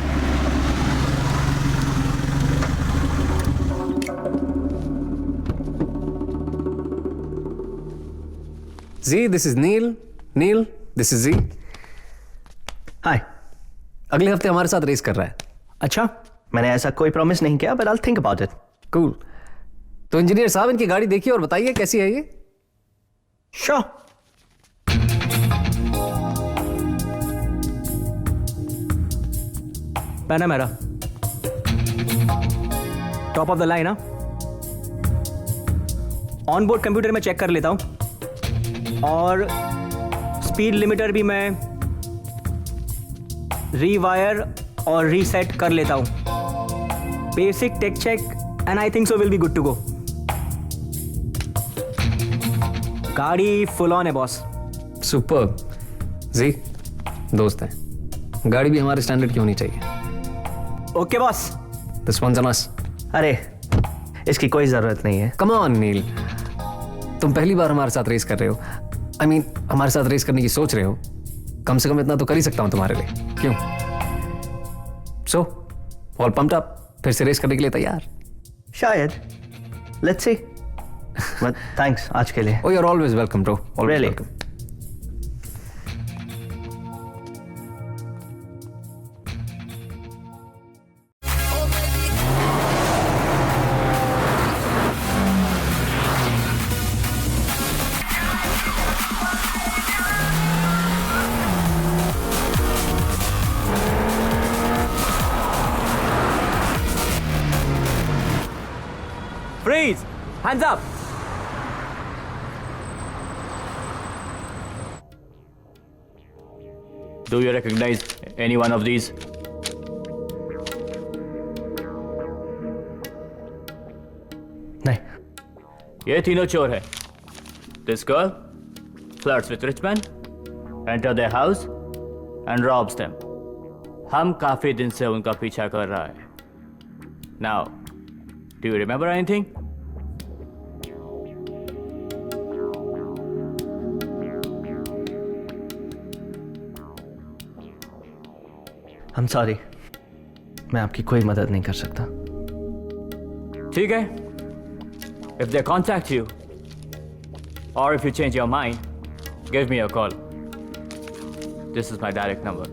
G, this is Neel. Neel, this is G. Hi. अगले हफ्ते हमारे साथ रेस कर रहा है। अच्छा, मैंने ऐसा कोई प्रॉमिस नहीं किया, but I will think about it. Cool. तो इंजीनियर साहब, इनकी गाड़ी देखिए और बताइए कैसी है ये। Sure. Panamera top of the line. On board computer में चेक कर लेता हूं और स्पीड लिमिटर भी मैं रीवायर और रीसेट कर लेता हूं। Basic tech check and I think so will be good to go. गाड़ी फुल ऑन है बॉस। सुपर। जी, दोस्त हैं, गाड़ी भी हमारे स्टैंडर्ड की होनी चाहिए। Okay boss. This one's on us. अरे, इसकी कोई जरूरत नहीं है। कम ऑन नील, तुम पहली बार हमारे साथ रेस कर रहे हो। आई मीन, हमारे साथ रेस करने की सोच रहे हो। कम से कम इतना तो कर ही सकता हूं तुम्हारे लिए, क्यों? सो ऑल पम्प्ड अप, फिर से रेस करने के लिए तैयार? शायद, लेट्स सी। बट थैंक्स आज के लिए। Oh, you're always welcome, bro. Always Really? welcome. Freeze! Hands up! Do you recognize any one of these? नहीं। ये तीनों चोर है। This girl flirts with rich men, enter their house and robs them. हम काफी दिन से उनका पीछा कर रहा है। Now, do you remember anything? I'm sorry, मैं आपकी कोई मदद नहीं कर सकता। ठीक है। If they contact you, or if you change your mind, give me a call. This is my direct number.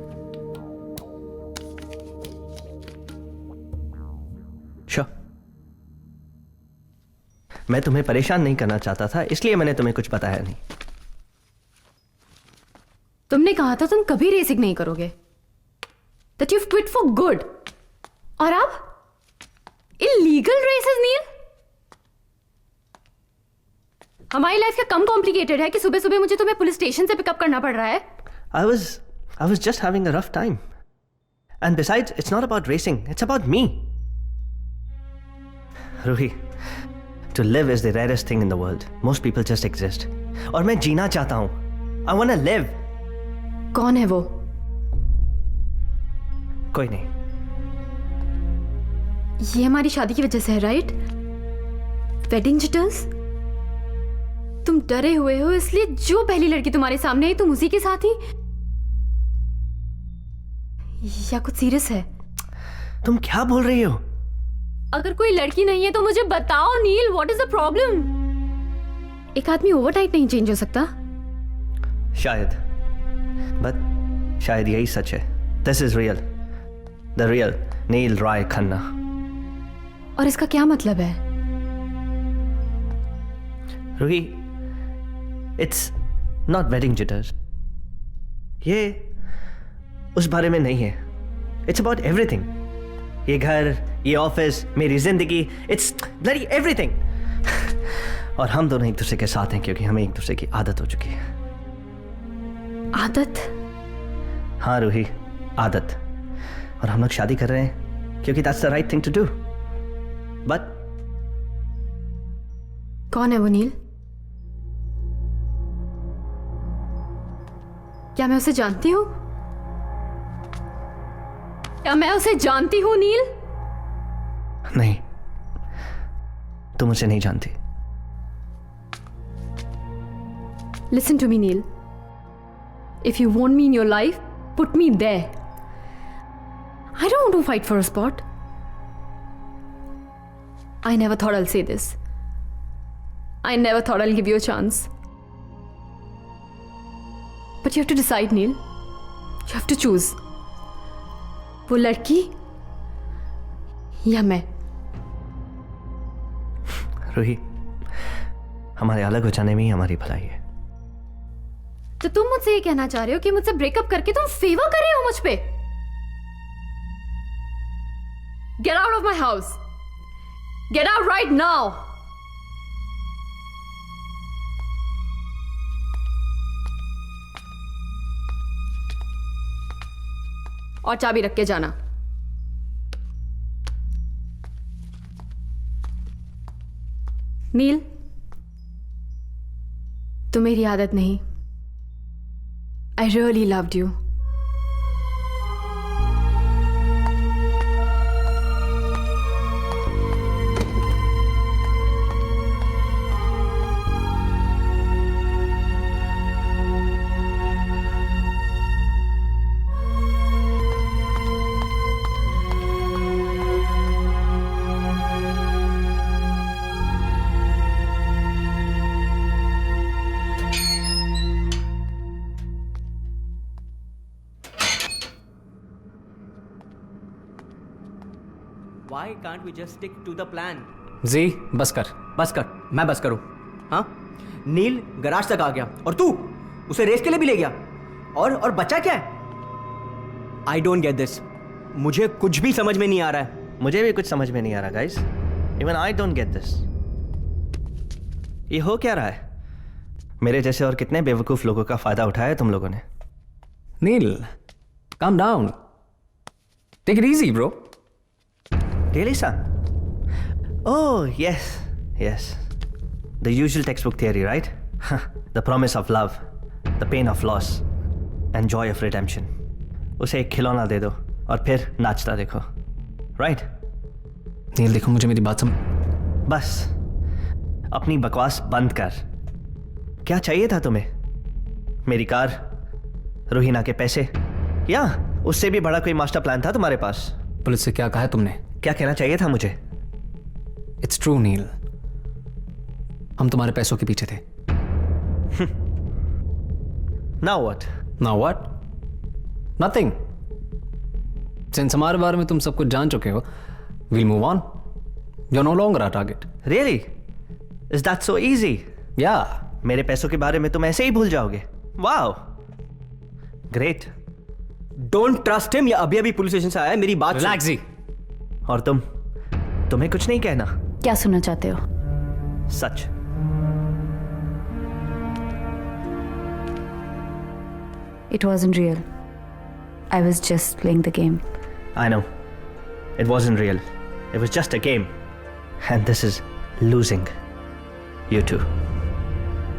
Sure. मैं तुम्हें परेशान नहीं करना चाहता था, इसलिए मैंने तुम्हें कुछ बताया नहीं। तुमने कहा था तुम कभी रेसिंग नहीं करोगे, that you've quit for good. और अब illegal races, नील? हमारी लाइफ क्या कम कॉम्प्लिकेटेड है कि सुबह सुबह मुझे तुम्हें पुलिस स्टेशन से पिकअप करना पड़ रहा है? I was just having a rough time. And besides, it's not about racing, it's about me. Ruhi, to live is the rarest thing in the world. Most people just exist. और मैं जीना चाहता हूं. I want to live. कौन है वो? कोई नहीं। ये हमारी शादी की वजह से है, राइट? Wedding jitters? तुम डरे हुए हो इसलिए जो पहली लड़की तुम्हारे सामने आई तुम उसी के साथ ही? या कुछ सीरियस है? तुम क्या बोल रही हो? अगर कोई लड़की नहीं है तो मुझे बताओ नील, व्हाट इज द प्रॉब्लम? एक आदमी ओवरनाइट नहीं चेंज हो सकता। शायद, बट शायद यही सच है। This is real. The real नील रॉय खन्ना। और इसका क्या मतलब है? Ruhi, it's not wedding jitters. ये उस बारे में नहीं है। It's about everything. ये घर, ये ऑफिस, मेरी जिंदगी, इट्स ब्लडी एवरीथिंग। और हम दोनों एक दूसरे के साथ हैं क्योंकि हमें एक दूसरे की आदत हो चुकी है। आदत? हाँ रूही, आदत। और हम लोग शादी कर रहे हैं क्योंकि that's the right thing to do. But कौन है वो नील? क्या मैं उसे जानती हूं? क्या मैं उसे जानती हूं नील? नहीं, तुम उसे नहीं जानती। Listen to me, Neil. If you want me in your life, put me there. I don't want to fight for a spot. I never thought I'll say this. I never thought I'll give you a chance. But you have to decide, Neil. You have to choose. वो लड़की या मैं? रूही, हमारे अलग हो जाने में ही हमारी भलाई है। तो तुम मुझसे ये कहना चाह रहे हो कि मुझसे ब्रेकअप करके तुम फेवर कर रहे हो मुझ पे? Get out of my house. Get out right now. और चाबी रख के जाना। नील, तो मेरी आदत नहीं। I really loved you. Why can't we just stick to the plan? जी बस कर। बस कर, मैं बस करूं? हाँ, नील गराज तक आ गया और तू उसे रेस के लिए भी ले गया। और बच्चा क्या है? I don't get this. मुझे कुछ भी समझ में नहीं आ रहा है। मुझे भी कुछ समझ में नहीं आ रहा guys. Even I don't get this. ये हो क्या रहा है? मेरे जैसे और कितने बेवकूफ लोगों का फायदा उठाया तुम लोगों ने? नील, calm down. Take it easy, bro. Really, son? Oh, yes, yes. The usual textbook theory, right? The promise of love, the pain of loss, and joy of redemption. उसे एक खिलौना दे दो और फिर नाचता देखो, right? नील देखो, मुझे मेरी बात समझ। बस अपनी बकवास बंद कर। क्या चाहिए था तुम्हें? मेरी कार, रोहिना के पैसे, या उससे भी बड़ा कोई मास्टर प्लान था तुम्हारे पास? पुलिस से क्या कहा है तुमने? क्या कहना चाहिए था मुझे? इट्स ट्रू नील, हम तुम्हारे पैसों के पीछे थे। Now what? Now what? Nothing. Since हमारे बारे में तुम सब कुछ जान चुके हो, we'll move on. You're no longer our target. Really? Is that so easy? Yeah. मेरे पैसों के बारे में तुम ऐसे ही भूल जाओगे? Wow. Great. Don't trust him. या अभी पुलिस स्टेशन से आया है, मेरी बात Relax जी। और तुम्हें कुछ नहीं कहना? क्या सुनना चाहते हो? सच। It wasn't real. I was just playing the game. I know. It wasn't real. It was just a game. And this is losing. You too.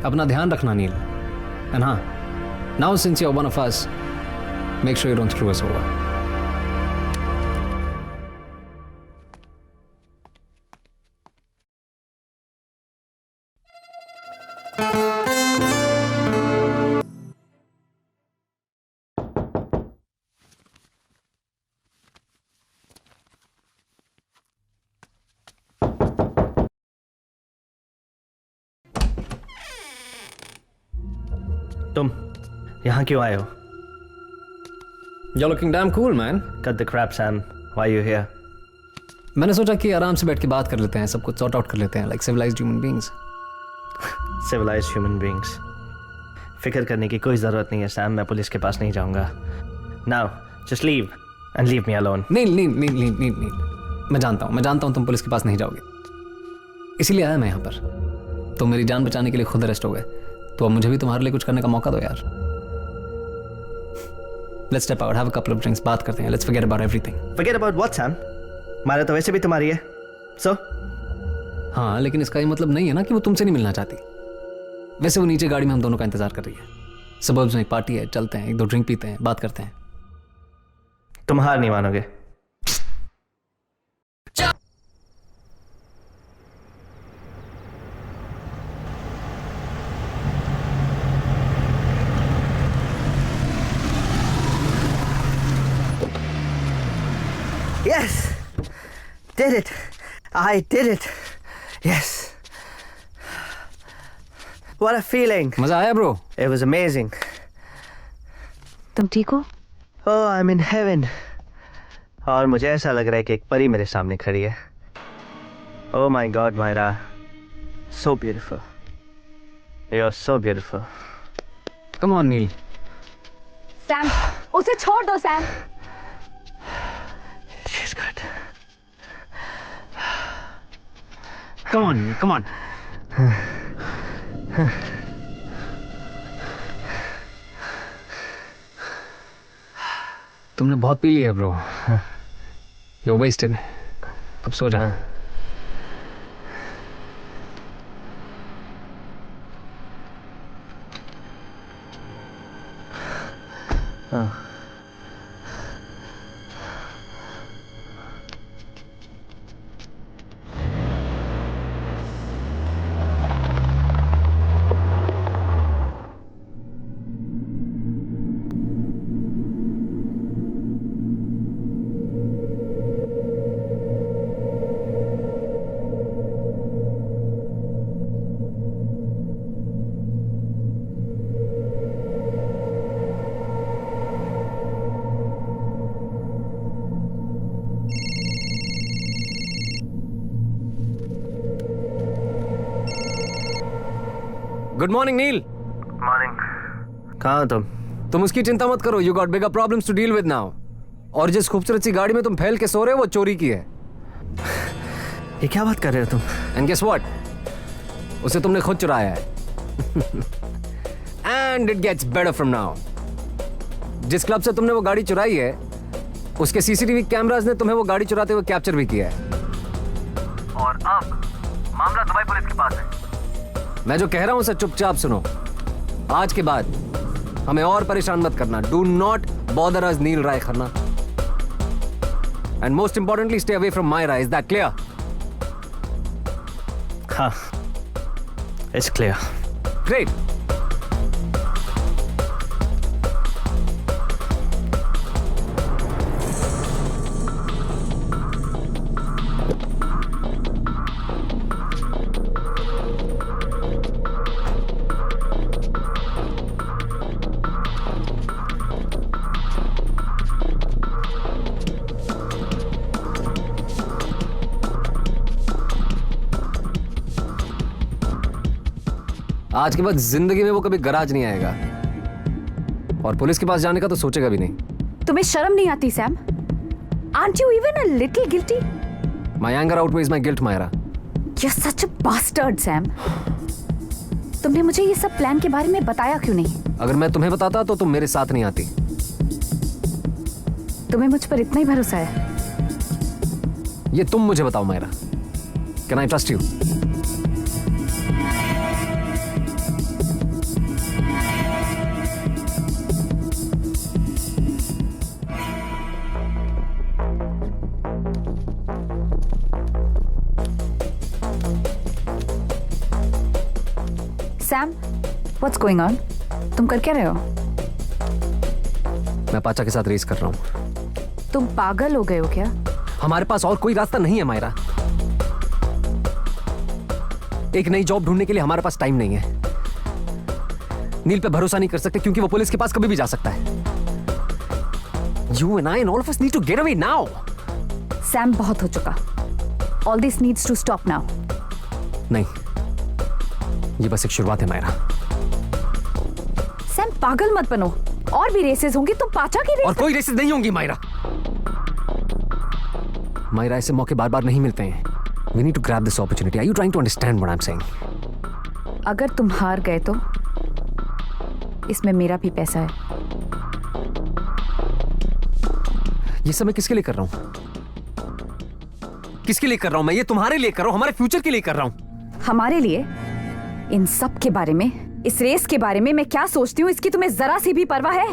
अपना ध्यान रखना नील। And हाँ, now since you're one of us, make sure you don't screw us over. तुम यहाँ क्यों आए हो? You're looking damn cool, man. Cut the crap, Sam. Why are you here? मैंने सोचा कि आराम से बैठ के बात कर लेते हैं, सब कुछ सॉर्ट आउट कर लेते हैं, like civilized human beings. Civilized human beings. फिक्र करने की कोई जरूरत नहीं है, सैम। मैं पुलिस के पास नहीं जाऊंगा। Now, just leave and leave me alone. नील नील नील नील नील नील मैं जानता हूं तुम पुलिस के पास नहीं जाओगे, इसीलिए आया मैं यहां पर। तुम मेरी जान बचाने के लिए खुद अरेस्ट हो गए, तो अब मुझे भी तुम्हारे लिए कुछ करने का मौका दो यार। Let's step out, have a couple of drinks, बात करते हैं। Let's forget about everything. Forget about what Sam? मारा तो वैसे भी तुम्हारी है, सो हाँ, लेकिन इसका ये मतलब नहीं है ना कि वो तुमसे नहीं मिलना चाहती। वैसे वो नीचे गाड़ी में हम दोनों का इंतजार कर रही है। सबर्ब्स में एक पार्टी है, चलते हैं, 1-2 ड्रिंक पीते हैं, बात करते हैं। तुम हार नहीं मानोगे। Yes, did it. I did it. Yes. What a feeling. मजा आया ब्रो? It was amazing. तुम ठीक हो? Oh, I'm in heaven. और मुझे ऐसा लग रहा है कि एक परी मेरे सामने खड़ी है। Oh my God, Myra. So beautiful. You're so beautiful. Come on, Neel. Sam, उसे छोड़ दो Sam. She's good. Come on, come on. तुमने बहुत पी लिया ब्रो। You're wasted. अब सो जा। Good morning Neel. मॉर्निंग। कहाँ हो तुम? तुम उसकी चिंता मत करो, you got bigger problems to deal with now. और जिस खूबसूरत सी गाड़ी में तुम फैल के सो रहे हो वो चोरी की है। ये क्या बात कर रहे हो तुम? एंड गेस व्हाट, उसे तुमने खुद चुराया है। And it gets better from now. जिस क्लब से तुमने वो गाड़ी चुराई है उसके सीसीटीवी कैमरास ने तुम्हें वो गाड़ी चुराते हुए कैप्चर भी किया है। और अब मामला दुबई पुलिस के पास है। मैं जो कह रहा हूं उसे चुपचाप सुनो। आज के बाद हमें और परेशान मत करना। Do not bother us Neel Rai Khanna. And most importantly stay away from Myra. Is that clear? हाँ, इट्स क्लियर। ग्रेट। आज के बाद जिंदगी में वो कभी गराज नहीं आएगा और पुलिस के पास जाने का तो सोचेगा भी नहीं। तुम्हें शर्म नहीं आती Sam? Aren't you even a little guilty? My anger outweighs my guilt, Myra. You're such a bastard, Sam. तुमने मुझे ये सब प्लान के बारे में बताया क्यों नहीं? अगर मैं तुम्हें बताता तो तुम मेरे साथ नहीं आती। तुम्हें मुझ पर इतना ही भरोसा है? ये तुम मुझे बताओ Myra, can I trust you? Sam, what's going on? तुम कर क्या रहे हो? मैं पाचा के साथ रेस कर रहा हूं। तुम पागल हो गए हो क्या? हमारे पास और कोई रास्ता नहीं है मायरा। एक नई जॉब ढूंढने के लिए हमारे पास टाइम नहीं है। नील पे भरोसा नहीं कर सकते क्योंकि वो पुलिस के पास कभी भी जा सकता है। You and I and all of us need to get away now. Sam, बहुत हो चुका। All this needs to stop now. नहीं, ये बस एक शुरुआत है मायरा। सैम, पागल मत बनो। और भी रेसेस होंगी, तुम पाचा की रेस। और कोई रेसेस नहीं होंगी मायरा। मायरा, ऐसे मौके बार बार नहीं मिलते हैं. We need to grab this opportunity. Are you trying to understand what I'm saying? अगर तुम हार गए तो इसमें मेरा भी पैसा है. ये सब मैं किसके लिए कर रहा हूं? किसके लिए कर रहा हूं मैं? ये तुम्हारे लिए कर रहा हूं, हमारे फ्यूचर के लिए कर रहा हूं. हमारे लिए? इन सब के बारे में, इस रेस के बारे में मैं क्या सोचती हूँ इसकी तुम्हें जरा सी भी परवाह है?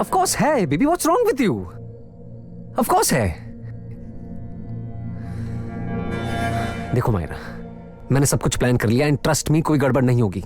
Of course है, baby. What's wrong with you? Of course है. देखो मायरा, मैंने सब कुछ प्लान कर लिया एंड ट्रस्ट मी, कोई गड़बड़ नहीं होगी.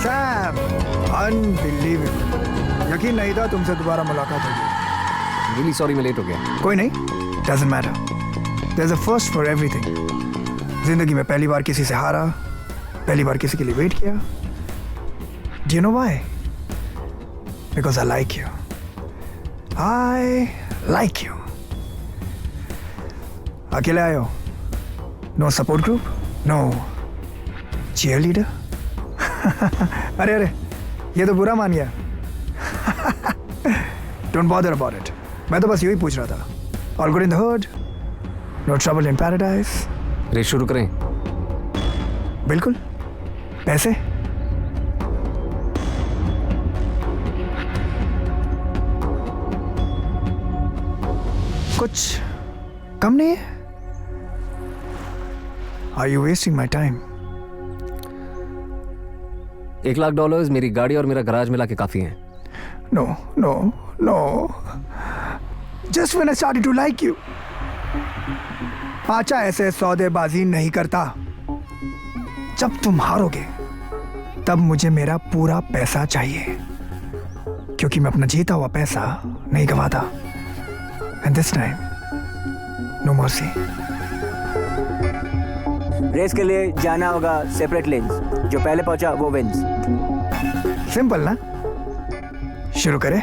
Sam, unbelievable. यकीन नहीं था तुमसे दोबारा मुलाकात होगी. Really sorry मैं लेट हो गया. कोई नहीं, doesn't matter. There is a first for everything. जिंदगी में पहली बार किसी से हारा, पहली बार किसी के लिए वेट किया. Do you know why? Because I like you. I like you. अकेले आए हो? No support group? No cheerleader? अरे अरे, ये तो बुरा मान गया. Don't bother about it. मैं तो बस यही पूछ रहा था. All good in the herd? No trouble in paradise? Race शुरू करें? बिल्कुल. पैसे? कुछ कम नहीं है? Are you wasting my time? $1,00,000 मेरी गाड़ी और मेरा गराज मिला के काफी हैं. No, no, no. Just when I started to like you. पाचा ऐसे सौदेबाजी नहीं करता. जब तुम हारोगे तब मुझे मेरा पूरा पैसा चाहिए, क्योंकि मैं अपना जीता हुआ पैसा नहीं गवाता. And this time, no mercy. Race के लिए जाना होगा सेपरेट लेन्स. जो पहले पहुंचा वो विन्स. सिंपल ना? शुरू करें?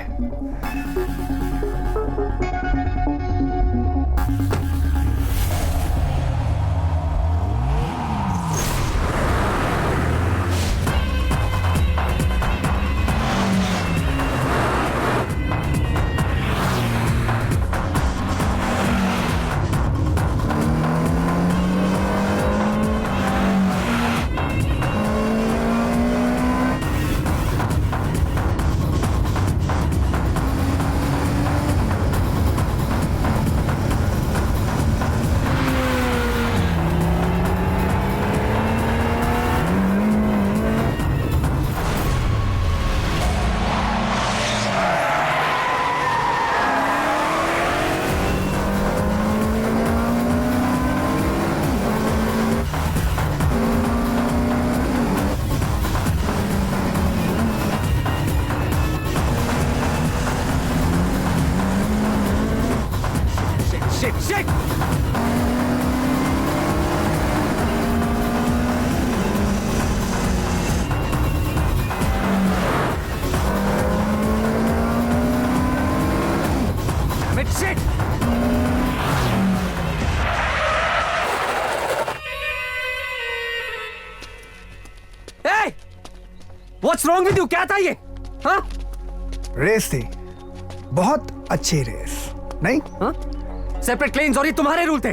Shit! Damn it, shit! Hey! What's wrong with you? क्या था ये? हाँ? रेस थी, बहुत अच्छी रेस. नहीं? हाँ? सेपरेट लेन्स और ये तुम्हारे रूल थे,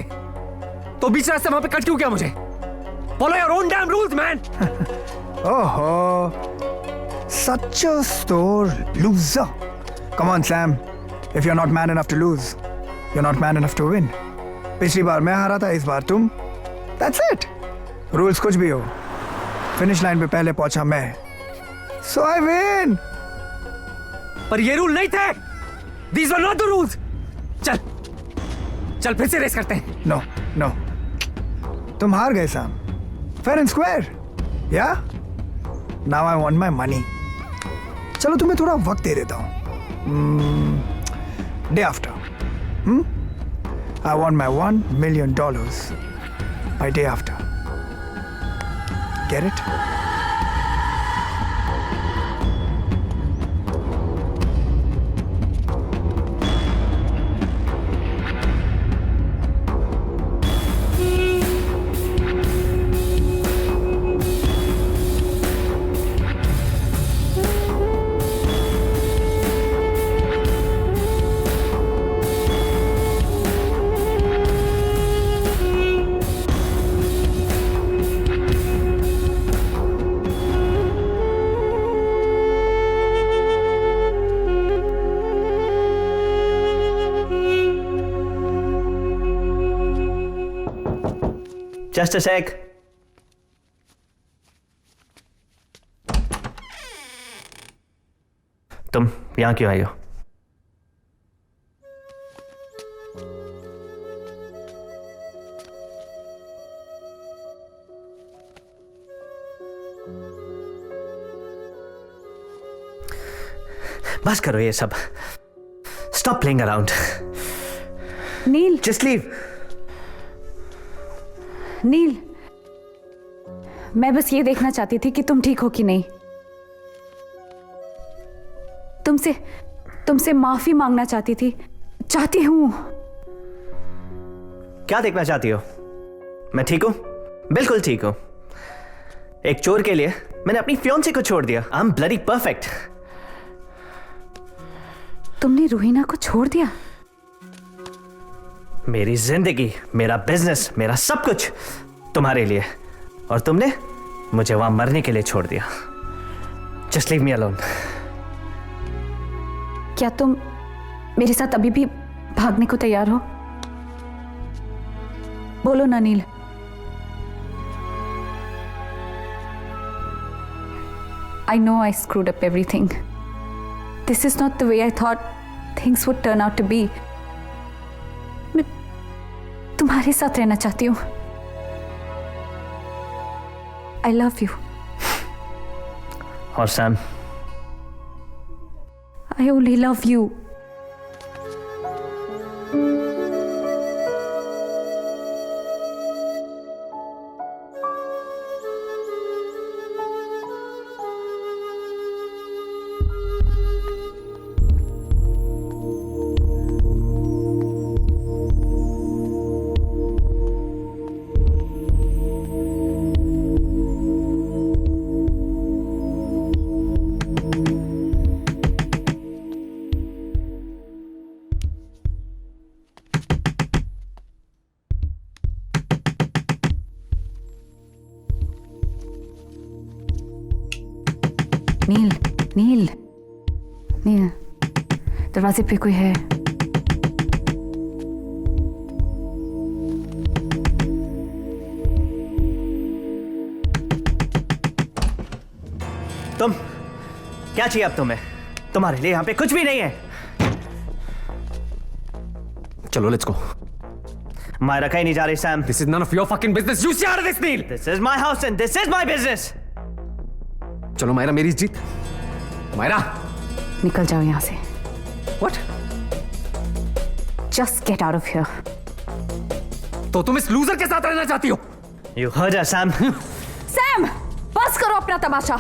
तो बीच रास्ते वहां पे कट क्यों किया मुझे? Follow your own dam rules man. ओहो, such a sore loser. Come on Sam, if you're not man enough to lose, you're not man enough to win. पिछली बार मैं हारा था, इस बार तुम. That's it. रूल्स कुछ भी हो, फिनिश लाइन पे पहले पहुंचा मैं, so I win. पर ये रूल नहीं थे. These were not the rules. चल फिर से रेस करते हैं. नो नो, तुम हार गए सैम. Fair and square. या now I want my money. चलो तुम्हें थोड़ा वक्त दे देता हूँ. Day after. I want my $1 million by day after. Get it? Just a sec. तुम यहां क्यों आई हो? बस करो ये सब. Stop playing around. नील, Just leave. नील, मैं बस ये देखना चाहती थी कि तुम ठीक हो कि नहीं. तुमसे माफी मांगना चाहती हूं. क्या देखना चाहती हो? मैं ठीक हूं, बिल्कुल ठीक हूं. एक चोर के लिए मैंने अपनी फियांसी को छोड़ दिया. I am bloody perfect. तुमने रूहीना को छोड़ दिया? मेरी जिंदगी, मेरा बिजनेस, मेरा सब कुछ तुम्हारे लिए, और तुमने मुझे वहां मरने के लिए छोड़ दिया. Just leave me alone. क्या तुम मेरे साथ अभी भी भागने को तैयार हो? बोलो ना नील. I know I screwed up everything. This is not the way I thought things would turn out to be. मैं तुम्हारे साथ रहना चाहती हूँ. I love you. और Sam? I only love you. नील, दरवाजे पे कोई है. तुम क्या चाहिए अब तुम्हें? तुम्हारे लिए यहां पे कुछ भी नहीं है. चलो लेट्स गो. मायरा कहीं नहीं जा रही Sam. This is none of your fucking business. You stay out of this, Neil. This is my house and this is my business. चलो मायरा, मेरी जीत. मायरा, निकल जाओ यहाँ से. What? Just get out of here. तो तुम इस लूजर के साथ रहना चाहती हो? You heard her, Sam. Sam, बस करो अपना तमाशा.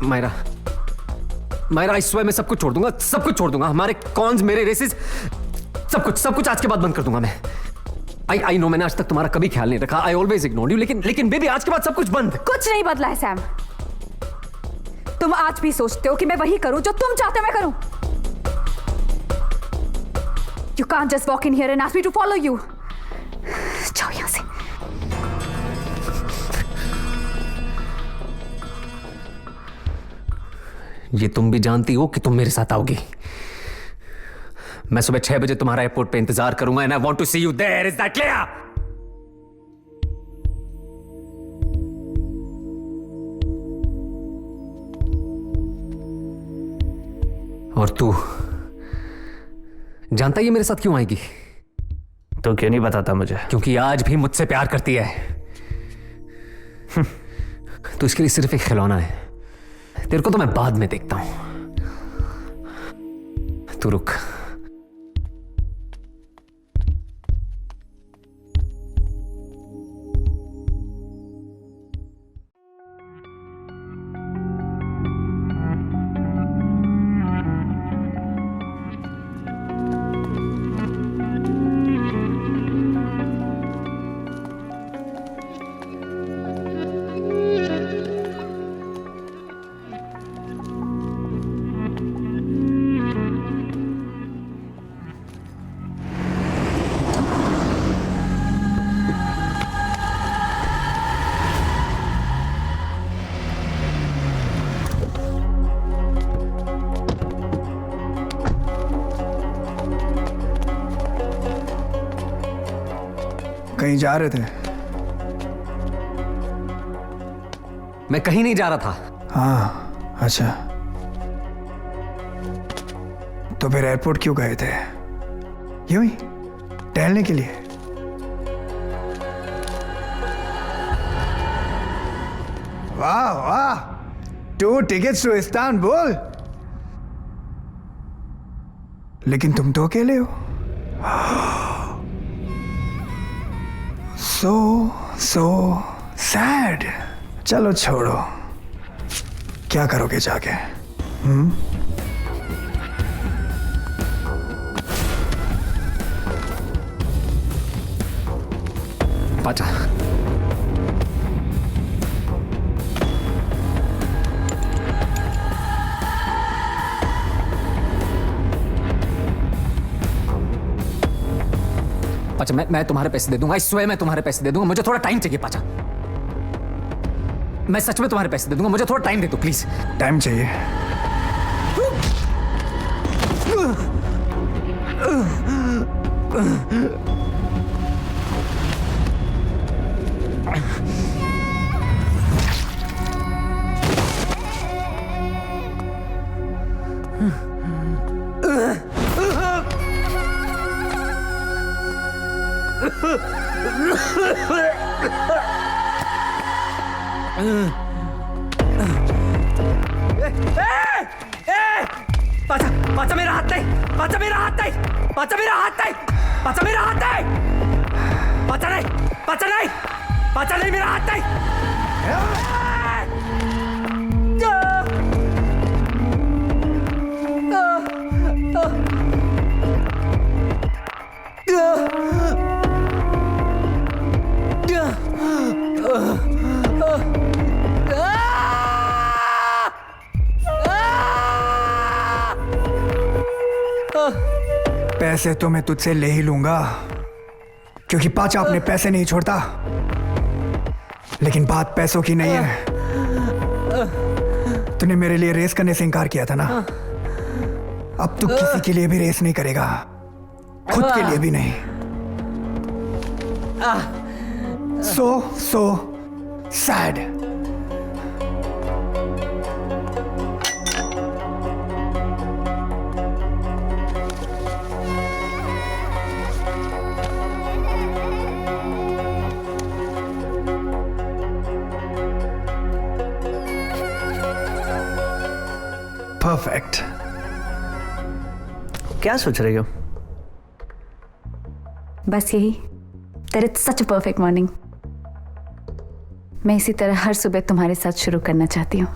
मायरा, I swear मैं सब कुछ छोड़ दूंगा. हमारे कॉन्स, मेरे रेसेस, सब कुछ आज के बाद बंद कर दूंगा मैं. I know मैंने आज तक तुम्हारा कभी ख्याल नहीं रखा. I always ignored you. लेकिन बेबी, आज के बाद सब कुछ बंद. कुछ नहीं बदला है सैम. तुम आज भी सोचते हो कि मैं वही करूं जो तुम चाहते मैं करूं. You can't just walk in here and ask me to follow you. जाओ यहां से. ये तुम भी जानती हो कि तुम मेरे साथ आओगी. मैं सुबह 6 बजे तुम्हारा एयरपोर्ट पे इंतजार करूंगा. And I want to see you there. Is that clear? और तू जानता ही है मेरे साथ क्यों आएगी? तो क्यों नहीं बताता मुझे? क्योंकि आज भी मुझसे प्यार करती है. तो इसके लिए सिर्फ एक खिलौना है. तेरे को तो मैं बाद में देखता हूं. तू रुक. कहीं जा रहे थे? मैं कहीं नहीं जा रहा था। हाँ, अच्छा। तो फिर एयरपोर्ट क्यों गए थे? यूं ही टहलने के लिए? वाह वाह, 2 tickets to इस्तांबुल। लेकिन तुम तो अकेले हो। so sad। चलो छोड़ो, क्या करोगे जाके? पाचा, पाचा, मैं तुम्हारे पैसे दे दूंगा। स्वयं मैं तुम्हारे पैसे दे दूंगा। मुझे थोड़ा टाइम चाहिए पाचा। मैं सच में तुम्हारे पैसे दे दूंगा। मुझे थोड़ा टाइम दे दो प्लीज। टाइम चाहिए? पाचा, पाचा मेरा हाथ नहीं, पाचा मेरा हाथ नहीं, पाचा मेरा हाथ नहीं, पाचा मेरा हाथ नहीं, पाचा नहीं, पाचा नहीं, पाचा नहीं, मेरा हाथ नहीं। पैसे तो मैं तुझसे ले ही लूंगा, क्योंकि पाचा अपने पैसे नहीं छोड़ता। लेकिन बात पैसों की नहीं है। तूने मेरे लिए रेस करने से इनकार किया था ना? अब तू किसी के लिए भी रेस नहीं करेगा, खुद के लिए भी नहीं। so sad। परफेक्ट। क्या सोच रही हो? बस यही, that it's such a perfect morning। मैं इसी तरह हर सुबह तुम्हारे साथ शुरू करना चाहती हूँ।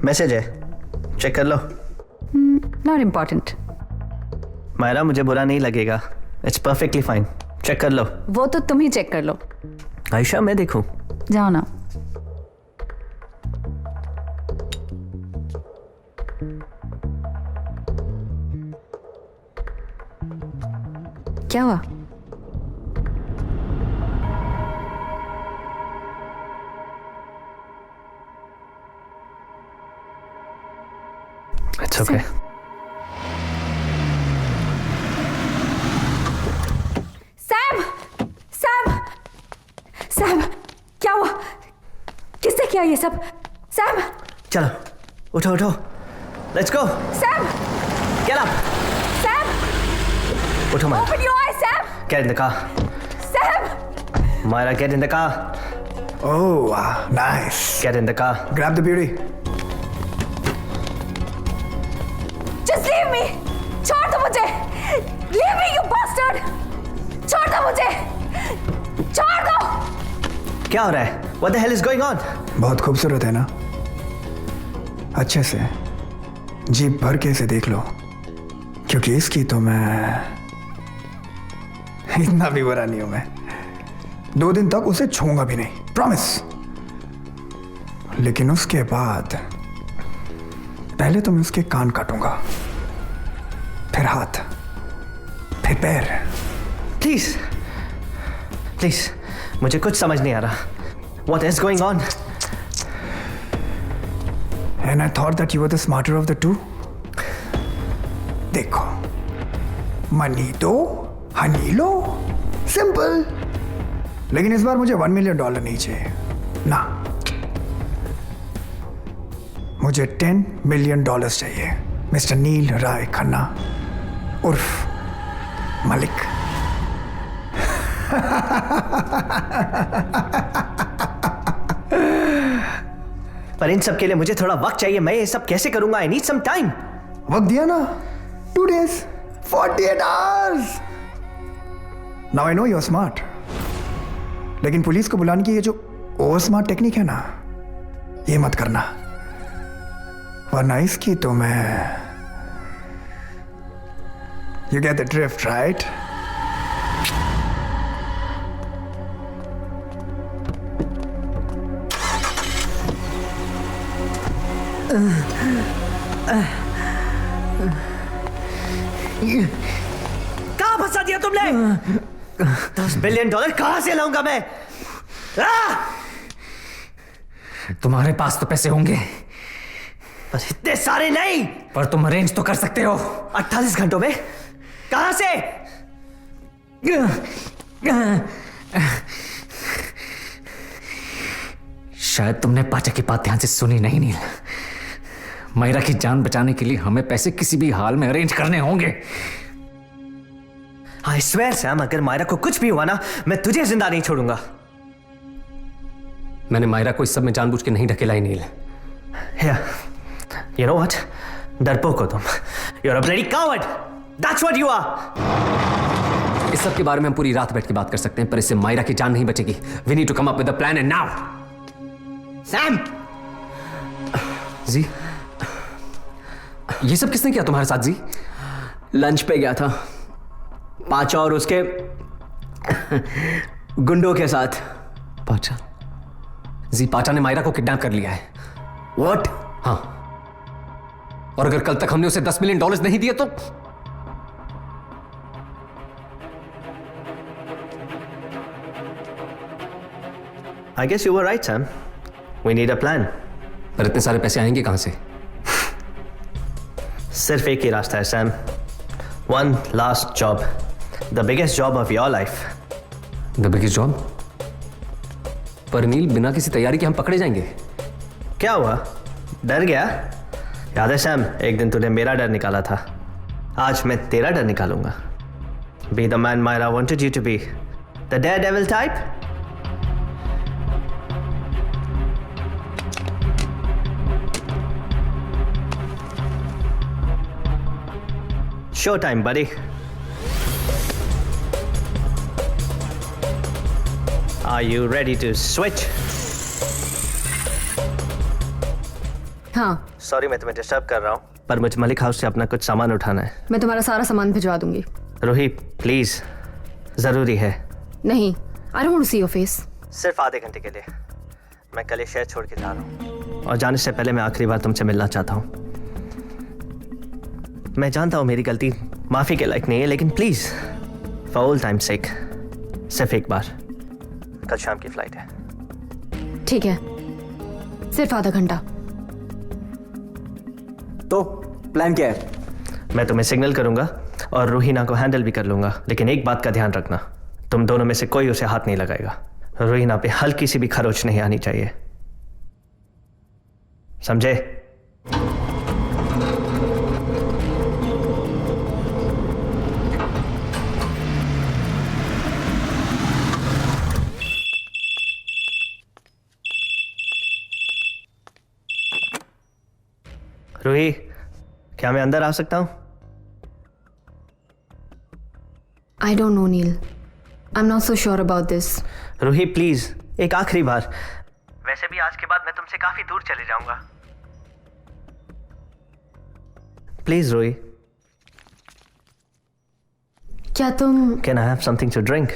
मैसेज है, चेक कर लो। Not important। मायरा, मुझे बुरा नहीं लगेगा। It's perfectly fine. चेक कर लो। वो तो तुम ही चेक कर लो। आयशा, मैं देखूं? जाओ ना। क्या हुआ? It's okay। Sam! Sam! Sam! क्या हुआ? किसने किया ये सब? सैम! चलो, उठो उठो, let's go. Sam! Get up। Sam! उठो Myra. Open your eyes, Sam! Get in the car। Sam! Myra, get in the car। Oh, nice। Get in the car। Grab the beauty। Just leave me! छोड़ दो मुझे! Leave me, you bastard! छोड़ दो मुझे! छोड़ दो! क्या हो रहा है? What the hell is going on? बहुत खूबसूरत है ना? अच्छे से जीप भर के इसे देख लो, क्योंकि इसकी तो मैं इतना भी बुरा नहीं हूं। मैं 2 दिन तक उसे छूंगा भी नहीं, प्रॉमिस। लेकिन उसके बाद पहले तो मैं उसके कान काटूंगा, फिर हाथ, फिर पैर। प्लीज प्लीज, मुझे कुछ समझ नहीं आ रहा। What is going on? And I thought that you were the smarter of the two। देखो, मनी दो, हनी लो, सिंपल। लेकिन इस बार मुझे $1 मिलियन नहीं चाहिए ना, मुझे $10 मिलियन चाहिए, मिस्टर नील राय खन्ना उर्फ मलिक। पर इन सब के लिए मुझे थोड़ा वक्त चाहिए, मैं ये सब कैसे करूंगा? I need some time. वक्त दिया ना, 2 days, 48 hours। Now I know you are smart, लेकिन पुलिस को बुलाने की ये जो ओवर स्मार्ट टेक्निक है ना, ये मत करना, वरना इसकी तो मैं, you get the drift right? कहां फंसा दिया तुमने? $10 बिलियन कहां से लाऊंगा मैं? तुम्हारे पास तो पैसे होंगे, पर इतने सारे नहीं। पर तुम अरेंज तो कर सकते हो। 48 घंटों में? कहां से? शायद तुमने पाचा की बात ध्यान से सुनी नहीं नील। मायरा की जान बचाने के लिए हमें पैसे किसी भी हाल में अरेंज करने होंगे। आई स्वेयर सैम, अगर मायरा को कुछ भी हुआ ना, मैं तुझे जिंदा नहीं छोड़ूंगा। मैंने मायरा को इस सब में जानबूझ के नहीं ढकेला ही नील। You know what? डरपोक हो तुम। You're a bloody coward. That's what you are. इस सब के बारे में हम पूरी रात बैठ के बात कर सकते हैं, पर इससे मायरा की जान नहीं बचेगी। We need to come up with a plan and now. Sam! G, ये सब किसने किया तुम्हारे साथ जी? लंच पे गया था पाचा और उसके गुंडों के साथ। पाचा? जी, पाचा ने मायरा को किडनैप कर लिया है। What? हाँ, और अगर कल तक हमने उसे $10 मिलियन नहीं दिए तो I guess you were right, Sam. We need a plan. पर इतने सारे पैसे आएंगे कहां से? सिर्फ एक ही रास्ता है Sam. One last job. The biggest job of your life. The biggest job? पर नील, बिना किसी तैयारी के हम पकड़े जाएंगे। क्या हुआ? डर गया? याद है सैम, एक दिन तूने मेरा डर निकाला था। आज मैं तेरा डर निकालूंगा। Be the man Myra wanted you to be. The daredevil type? Showtime, buddy. Are you ready to switch? हाँ, सॉरी मैं तुम्हें डिस्टर्ब कर रहा हूँ, पर मुझे मलिक हाउस से अपना कुछ सामान उठाना है। मैं तुम्हारा सारा सामान भिजवा दूंगी। रूही प्लीज, जरूरी है। नहीं, I don't see your face. सिर्फ आधे घंटे के लिए। मैं कल ये शहर छोड़ के जा रहा हूँ, और जाने से पहले मैं आखिरी बार तुमसे मिलना चाहता हूँ। मैं जानता हूँ मेरी गलती माफी के लायक नहीं है, लेकिन प्लीज फॉर ऑल टाइम सेक सिर्फ एक बार। कल शाम की फ्लाइट है। ठीक है, सिर्फ आधा घंटा। तो प्लान क्या है? मैं तुम्हें सिग्नल करूंगा और रूहीना को हैंडल भी कर लूंगा, लेकिन एक बात का ध्यान रखना, तुम दोनों में से कोई उसे हाथ नहीं लगाएगा। रूहीना पे हल्की सी भी खरोच नहीं आनी चाहिए, समझे? रूही, क्या मैं अंदर आ सकता हूं? I don't know Neel, I am not so sure about this. Ruhi please, एक आखिरी बार। वैसे भी आज के बाद मैं तुमसे काफी दूर चले जाऊंगा। प्लीज रूही। क्या तुम can I have something to drink?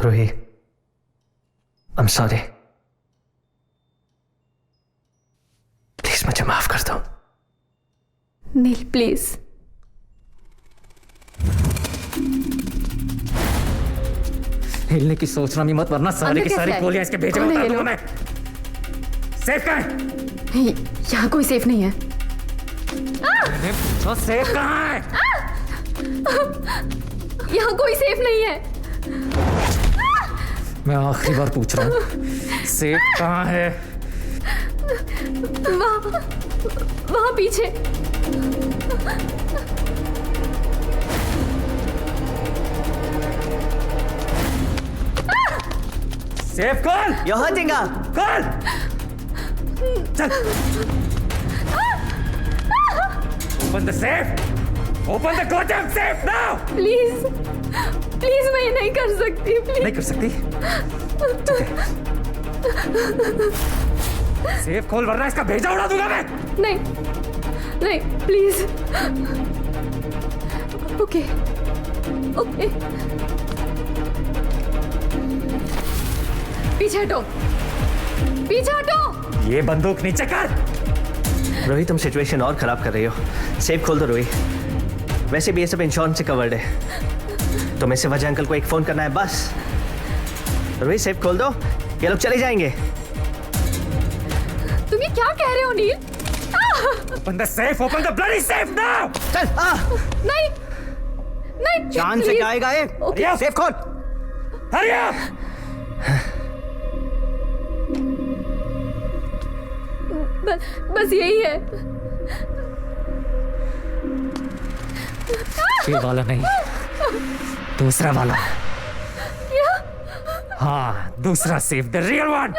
Ruhi, I'm sorry. Please मुझे माफ कर दो। नील प्लीज। हिलने की सोचना भी मत, वरना सारी की सारी गोलियां इसके भेजे में उतार दूंगा मैं। सेफ कहाँ है? नहीं, यहाँ कोई सेफ नहीं है। मैंने पूछा सेफ कहाँ है? यहाँ कोई सेफ नहीं है। मैं आखिरी बार पूछ रहा हूँ, सेफ कहाँ है? वहाँ पीछे। सेफ कौन? You're hurting her. कौन? चल। Open the safe. Open the goddamn safe now. Please please, मैं ये नहीं कर सकती। प्लीज नहीं कर सकती? सेफ खोल, वरना इसका भेजा उड़ा दूंगा मैं। नहीं नहीं, प्लीज। ओके ओके, पीछे हटो, पीछे हटो। ये बंदूक नीचे कर। रोही, तुम सिचुएशन और खराब कर रही हो। सेफ खोल दो रोही। वैसे भी ये सब इंश्योरेंस से कवर्ड है। तुम्हें सिर्फ अजय अंकल को एक फोन करना है बस। रोही, सेफ खोल दो, ये लोग चले जाएंगे। तुम ये क्या कह रहे हो नील? Open the safe, open the bloody safe now. चल नहीं नहीं, जान से जाएगा ये। Okay. सेफ खोल। Hurry up. बस यही है। ये वाला नहीं, दूसरा वाला। क्या? हाँ, दूसरा safe, the real one.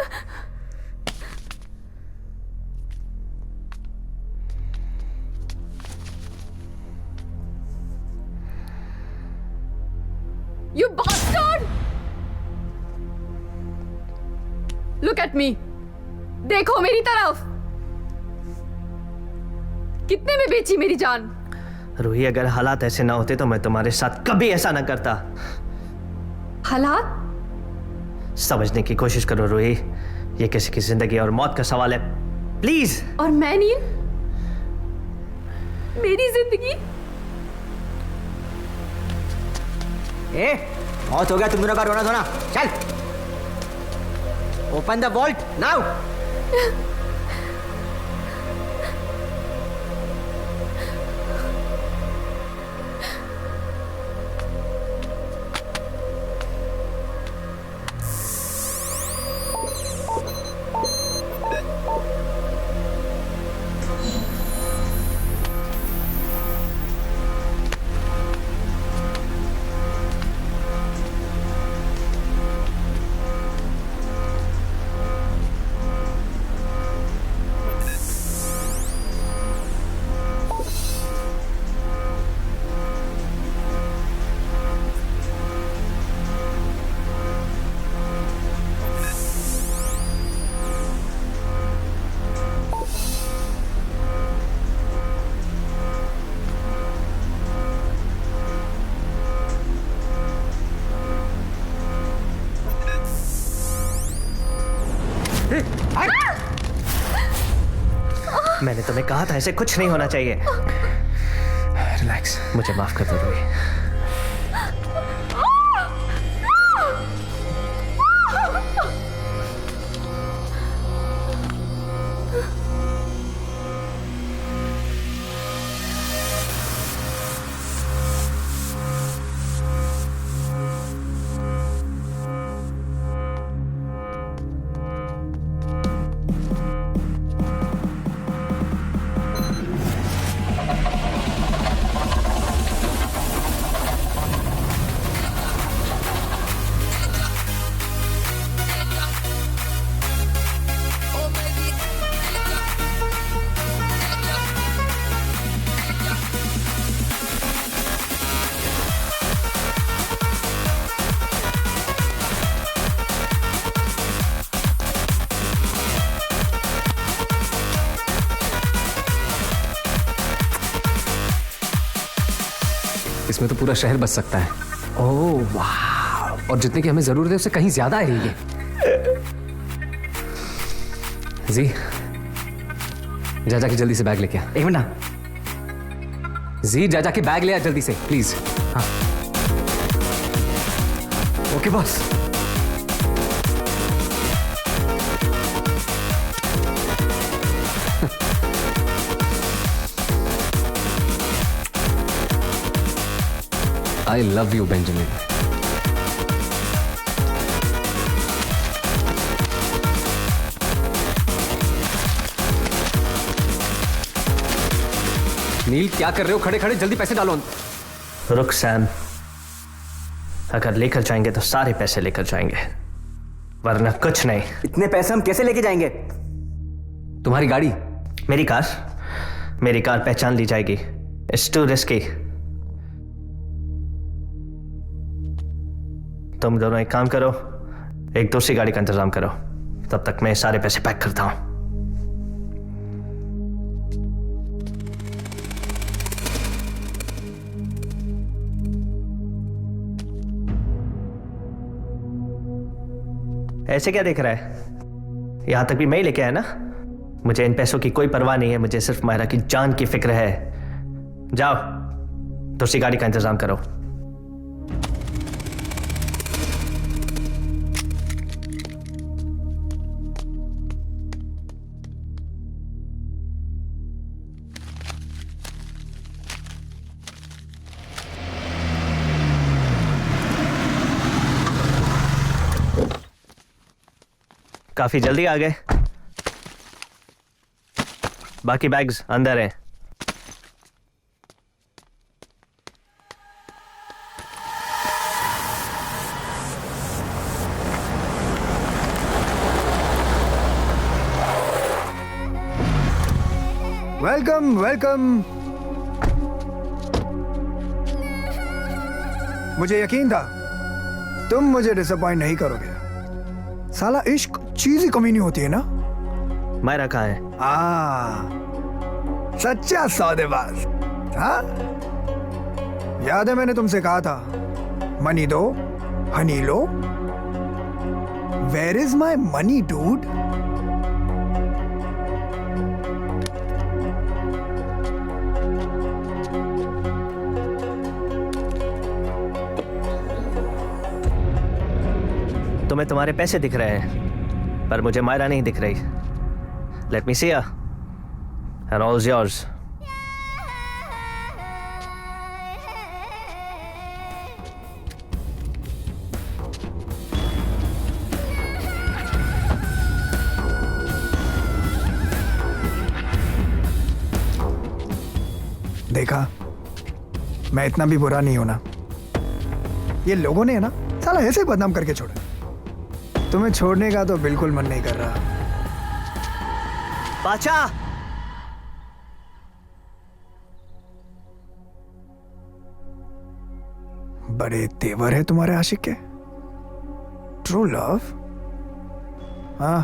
You bastard! Look at me. देखो मेरी तरफ। कितने में बेची मेरी जान? रूही, अगर हालात ऐसे ना होते तो मैं तुम्हारे साथ कभी ऐसा ना करता। हालात? समझने की कोशिश करो रूही, ये किसी की जिंदगी और मौत का सवाल है। प्लीज। और मैं नील, मेरी जिंदगी। बहुत हो गया तुम दोनों का रोना धोना। चल, ओपन द वॉल्ट नाउ। मैंने तुम्हें कहा था ऐसे कुछ नहीं होना चाहिए। रिलैक्स। मुझे माफ कर दो रूही। इसमें तो पूरा शहर बस सकता है। ओह वाह, और जितने की हमें जरूरत है उससे कहीं ज्यादा है ये। जी जा जाके जल्दी से बैग लेके आ। एक मिनट ना। जी जा जाके बैग ले आ जल्दी से प्लीज। हाँ okay boss. I love you Benjamin. Neel क्या कर रहे हो? खड़े खड़े जल्दी पैसे डालो। रुक सैम, अगर लेकर जाएंगे तो सारे पैसे लेकर जाएंगे, वरना कुछ नहीं। इतने पैसे हम कैसे लेके जाएंगे? तुम्हारी गाड़ी? मेरी कार पहचान ली जाएगी। It's to risky. तुम दोनों एक काम करो, एक दूसरी गाड़ी का इंतजाम करो, तब तक मैं सारे पैसे पैक करता हूं। ऐसे क्या देख रहा है? यहां तक भी मैं ही लेके आया ना। मुझे इन पैसों की कोई परवाह नहीं है, मुझे सिर्फ मायरा की जान की फिक्र है। जाओ दूसरी गाड़ी का इंतजाम करो। काफी जल्दी आ गए। बाकी बैग्स अंदर हैं। Welcome welcome. मुझे यकीन था तुम मुझे डिसअपॉइंट नहीं करोगे। साला इश्क चीज ही कमी नहीं होती है ना। मायरा कहाँ है? सच्चा सौदेबाज। हाँ याद है मैंने तुमसे कहा था मनी दो हनी लो। Where is my money dude? तुम्हें तुम्हारे पैसे दिख रहे हैं, पर मुझे मायरा नहीं दिख रही। Let me see and all is yours. देखा, मैं इतना भी बुरा नहीं हूं ना। ये लोगों ने है ना साला ऐसे बदनाम करके छोड़ा। तुम्हें छोड़ने का तो बिल्कुल मन नहीं कर रहा। पाचा, बड़े तेवर है तुम्हारे आशिक के। True love. हाँ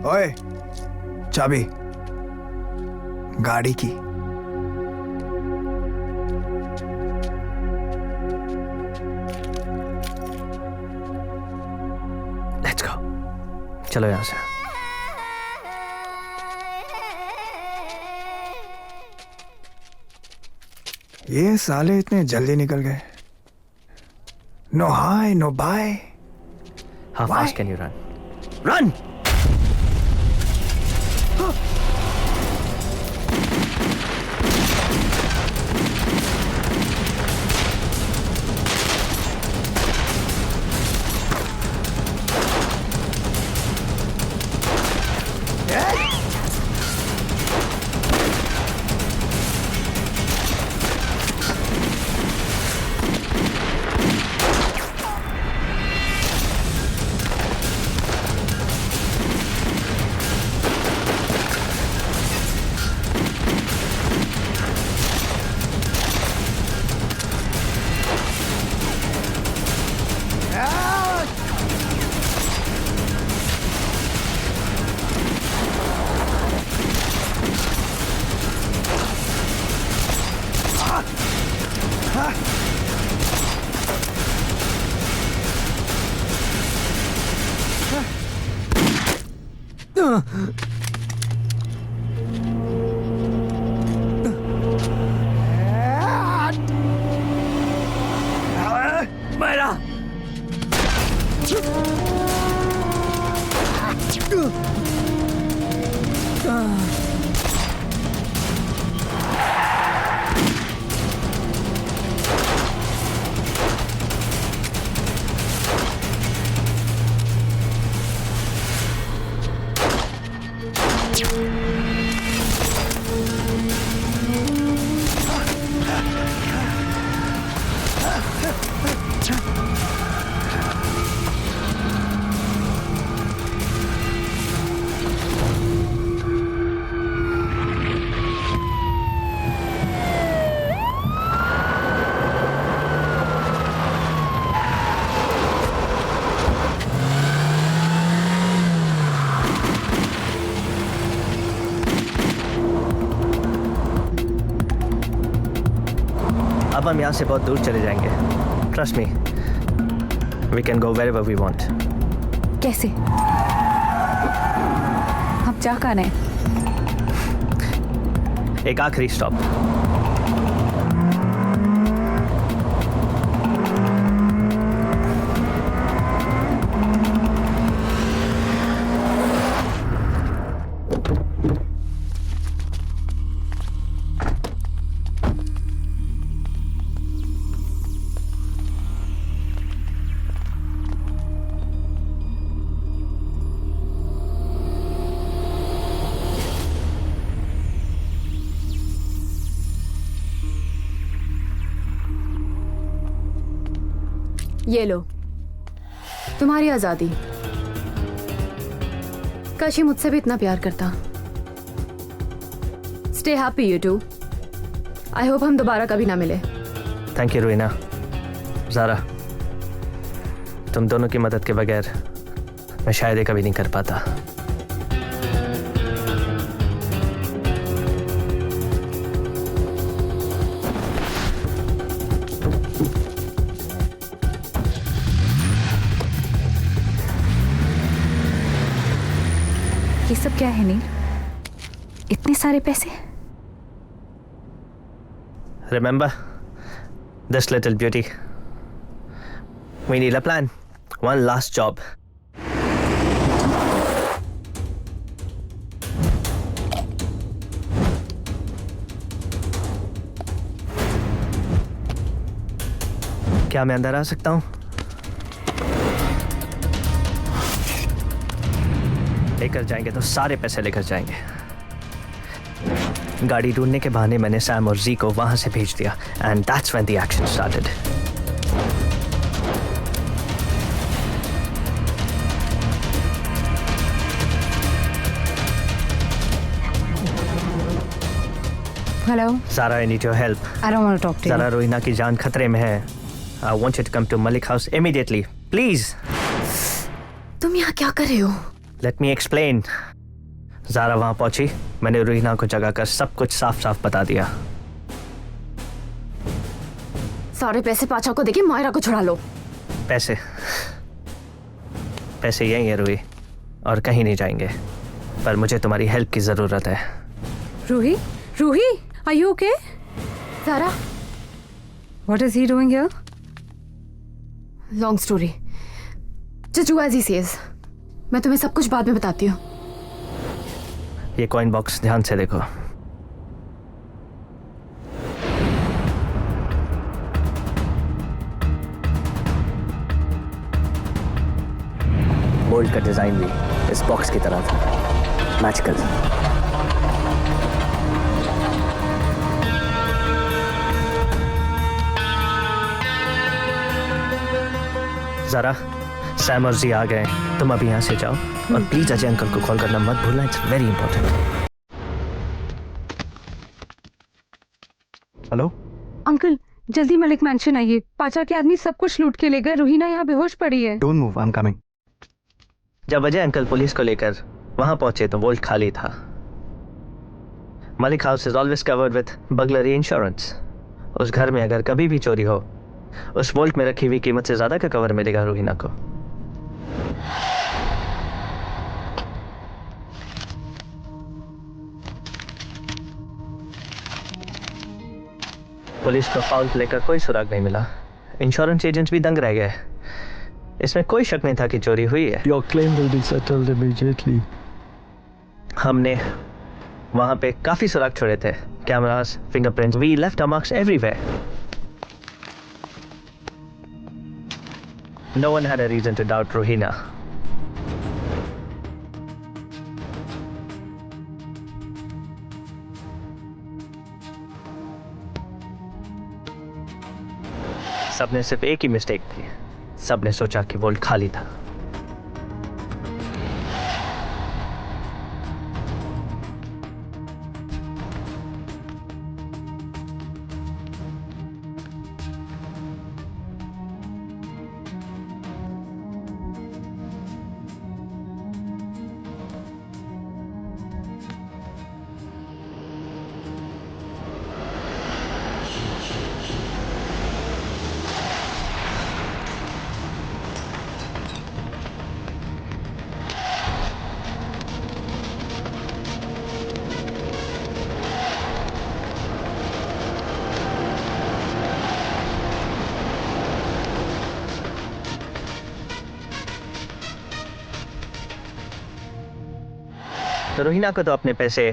ओए, चाबी गाड़ी की। Let's go. चलो यहां से। ये साले इतने जल्दी निकल गए। No hi no bye. How fast can you run? Run! Myra अब हम यहाँ से बहुत दूर चले जाएंगे. Trust me. We can go wherever we want. कैसे? आप जा कहाँ रहे हैं? एक आखिरी स्टॉप. ये लो तुम्हारी आजादी. काश ये मुझसे भी इतना प्यार करता. Stay happy you too. I hope हम दोबारा कभी ना मिले. Thank you रूहिना. ज़ारा, तुम दोनों की मदद के बगैर मैं शायद ये कभी नहीं कर पाता. ये सब क्या है नील? इतने सारे पैसे? Remember this little beauty? We need a plan. One last job. क्या मैं अंदर आ सकता हूँ? लेकर जाएंगे तो सारे पैसे लेकर जाएंगे. गाड़ी ढूंढने के बहाने मैंने सैम और जी को वहां से भेज दिया. And that's when the action started. Hello. Zara, I need your help. I don't want to talk to Zara, you. Rohina की जान खतरे में है. I want you to come to Malik house immediately, please. तुम यहाँ क्या कर रहे हो? Let me explain. ज़ारा वहां पहुंची. मैंने रोहिना को जगा कर सब कुछ साफ साफ बता दिया. सारे पैसे पाचा को देके मायरा को छुड़ा लो. पैसे पैसे यही है रूही, और कहीं नहीं जाएंगे. पर मुझे तुम्हारी हेल्प की जरूरत है. Ruhi, Ruhi, are you okay? Zara, what is he doing here? Long story. Just do as he says. मैं तुम्हें सब कुछ बाद में बताती हूँ. ये कॉइन बॉक्स ध्यान से देखो. बोल्ट का डिजाइन भी इस बॉक्स की तरह था. मैजिकल. ज़रा, सैम और जी आ गए. तुम अभी यहाँ से जाओ और प्लीज अजय अंकल को कॉल करना मत भूलना. It's very important. Hello uncle, जल्दी मलिक मैंशन आइए. पाचा के आदमी सब कुछ लूट के ले गए. रूहीना यहाँ बेहोश पड़ी है. Don't move, I am coming. जब अजय अंकल पुलिस को लेकर वहां पहुंचे तो वोल्ट खाली था. Malik house is always covered with burglary insurance. उस घर में अगर कभी भी चोरी हो, उस वोल्ट में रखी हुई कीमत से ज्यादा का कवर मिलेगा रोहिना को. पुलिस को फाउल प्ले का कोई सुराग नहीं मिला। इंश्योरेंस एजेंट्स भी दंग रह गए। इसमें कोई शक नहीं था कि चोरी हुई है। Your claim will be settled immediately. हमने वहां पे काफी सुराग छोड़े थे, cameras, fingerprints, we left our marks everywhere. No one had a reason to doubt Ruhina. सबने सिर्फ एक ही मिस्टेक की, सबने सोचा कि वोल्ट खाली था। तो रोहिना को तो अपने पैसे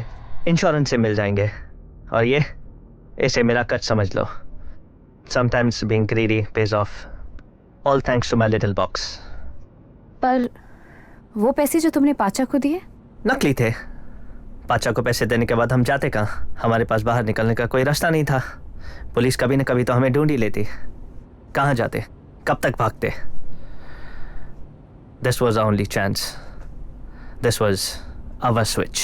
इंश्योरेंस से मिल जाएंगे, और ये इसे मेरा कट समझ लो। Sometimes being greedy pays off. All thanks to my little box. पर वो पैसे जो तुमने पाचा को दिए? नकली थे। पाचा को पैसे देने के बाद हम जाते कहाँ? हमारे पास बाहर निकलने का कोई रास्ता नहीं था। पुलिस कभी न कभी तो हमें ढूंढ ही लेती। कहाँ जाते? कब तक भागते? This was our only chance. This was our switch.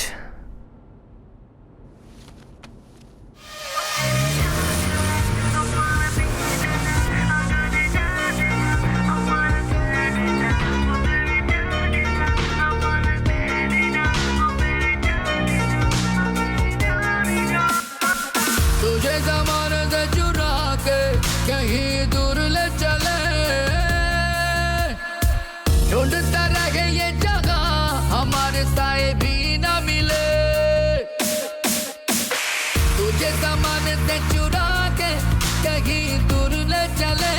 तुझे ज़माने से चुरा के कहीं दूर ले चले, ढूंढता रहे ये जगह हमारे साए भी ना मिले। तुझे ज़माने से चुरा के कहीं दूर ले चले,